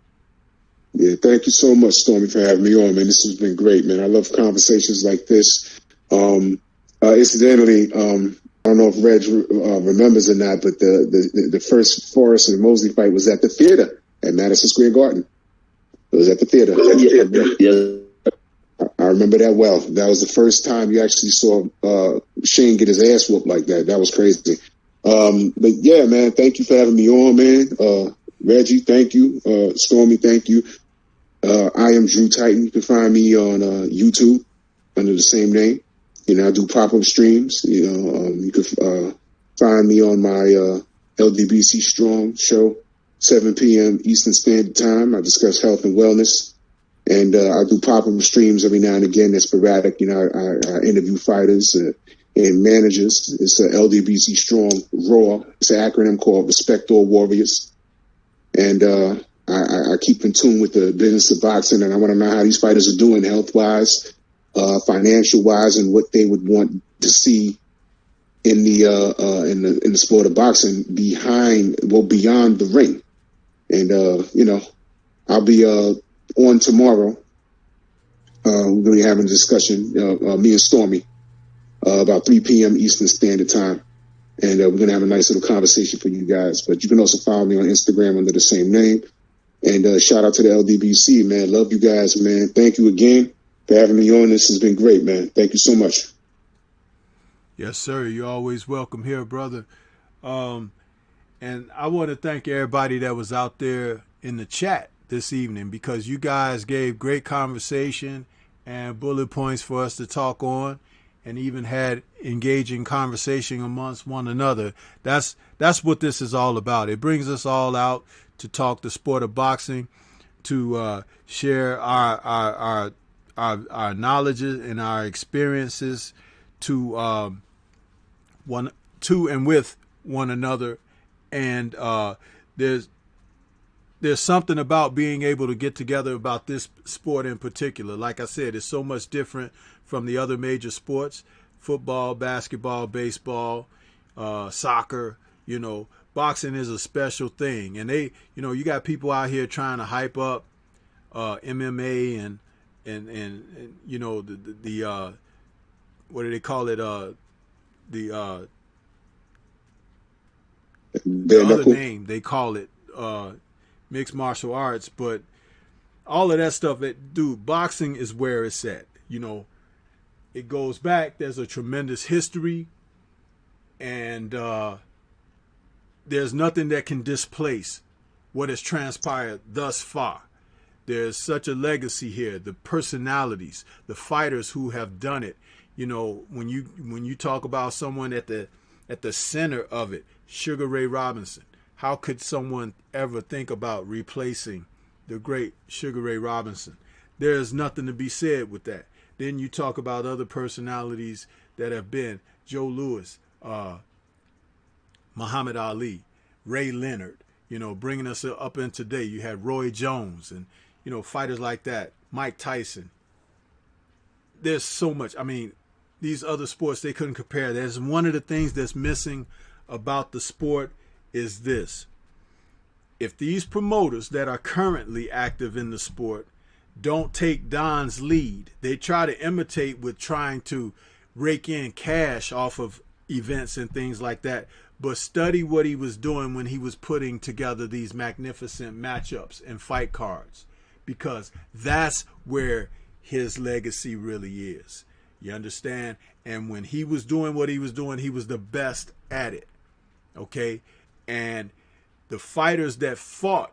Yeah, thank you so much, Stormy, for having me on, man. This has been great, man. I love conversations like this. Incidentally, I don't know if Reg remembers or not, but the first Forrest and Mosley fight was at the theater at Madison Square Garden. It was at the theater. I remember that well. That was the first time you actually saw Shane get his ass whooped like that. That was crazy. But yeah, man, thank you for having me on, man. Reggie, thank you. Stormy, thank you. I am Drew Titan. You can find me on YouTube under the same name. You know, I do pop-up streams. You know, you can find me on my LDBC Strong show, 7 p.m. Eastern Standard Time. I discuss health and wellness. And I do pop-up streams every now and again. They're sporadic. You know, I interview fighters and managers. It's LDBC Strong Raw. It's an acronym called Respect All Warriors. And I keep in tune with the business of boxing, and I want to know how these fighters are doing health-wise, financial-wise, and what they would want to see in the sport of boxing beyond the ring. And you know, I'll be on tomorrow. We're going to be having a discussion, me and Stormy, about 3 p.m. Eastern Standard Time. And we're going to have a nice little conversation for you guys. But you can also follow me on Instagram under the same name. And shout out to the LDBC, man. Love you guys, man. Thank you again for having me on. This has been great, man. Thank you so much. Yes, sir. You're always welcome here, brother. And I want to thank everybody that was out there in the chat this evening, because you guys gave great conversation and bullet points for us to talk on, and even had engaging conversation amongst one another. That's what this is all about. It brings us all out to talk the sport of boxing, to share our knowledge and our experiences to and with one another. And there's something about being able to get together about this sport in particular. Like I said, it's so much different from the other major sports: football, basketball, baseball, soccer. You know, boxing is a special thing. And you got people out here trying to hype up MMA and you know, the what do they call it? The other name they call it mixed martial arts. But all of that stuff, boxing is where it's at. You know, it goes back. There's a tremendous history, and there's nothing that can displace what has transpired thus far. There's such a legacy here. The personalities, the fighters who have done it. You know, when you talk about someone at the center of it, Sugar Ray Robinson. How could someone ever think about replacing the great Sugar Ray Robinson? There's nothing to be said with that. Then you talk about other personalities that have been Joe Louis, Muhammad Ali, Ray Leonard, you know, bringing us up in today. You had Roy Jones and, you know, fighters like that, Mike Tyson. There's so much. I mean, these other sports, they couldn't compare. There's one of the things that's missing about the sport is this. If these promoters that are currently active in the sport don't take Don's lead, they try to imitate with trying to rake in cash off of events and things like that. But study what he was doing when he was putting together these magnificent matchups and fight cards, because that's where his legacy really is. You understand? And when he was doing what he was doing, he was the best at it. Okay? And the fighters that fought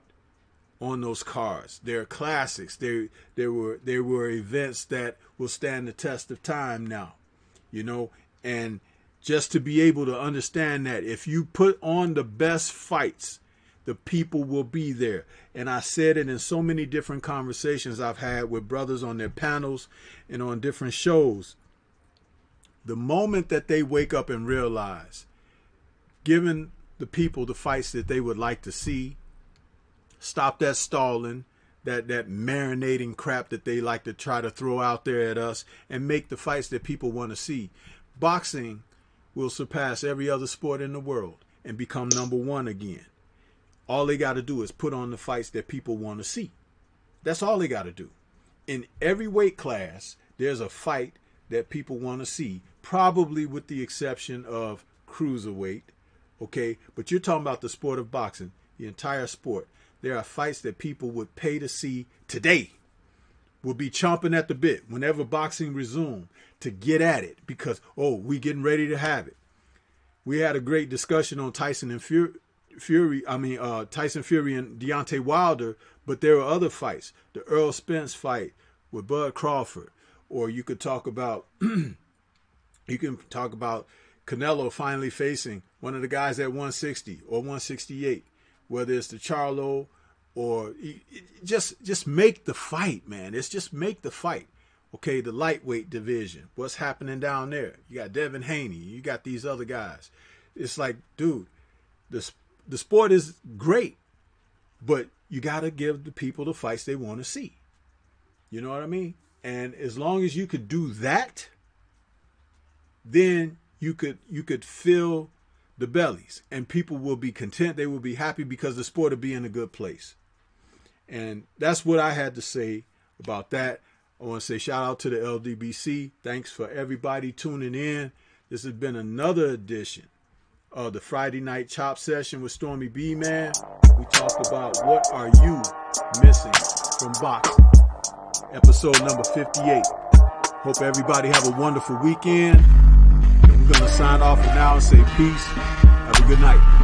on those cards, they're classics. They were events that will stand the test of time now. You know, and just to be able to understand that if you put on the best fights, the people will be there. And I said it in so many different conversations I've had with brothers on their panels and on different shows. The moment that they wake up and realize, giving the people the fights that they would like to see, stop that stalling, that marinating crap that they like to try to throw out there at us, and make the fights that people want to see. Boxing will surpass every other sport in the world and become number one again. All they got to do is put on the fights that people want to see. That's all they got to do. In every weight class, there's a fight that people want to see, probably with the exception of cruiserweight. Okay, but you're talking about the sport of boxing, the entire sport. There are fights that people would pay to see today, will be chomping at the bit whenever boxing resumes to get at it because, oh, we getting ready to have it. We had a great discussion on Tyson Fury and Deontay Wilder, but there were other fights. The Earl Spence fight with Bud Crawford, or you could talk about Canelo finally facing one of the guys at 160 or 168, whether it's the Charlo or just make the fight, man. It's just make the fight. Okay, the lightweight division. What's happening down there? You got Devin Haney. You got these other guys. It's like, dude, the sport is great, but you got to give the people the fights they want to see. You know what I mean? And as long as you could do that, then you could fill the bellies and people will be content. They will be happy because the sport will be in a good place. And that's what I had to say about that. I want to say shout out to the LDBC. Thanks for everybody tuning in. This has been another edition of the Friday Night Chop Session with Stormybman. We talked about what are you missing from boxing. Episode number 58. Hope everybody have a wonderful weekend. And we're going to sign off for now and say peace. Have a good night.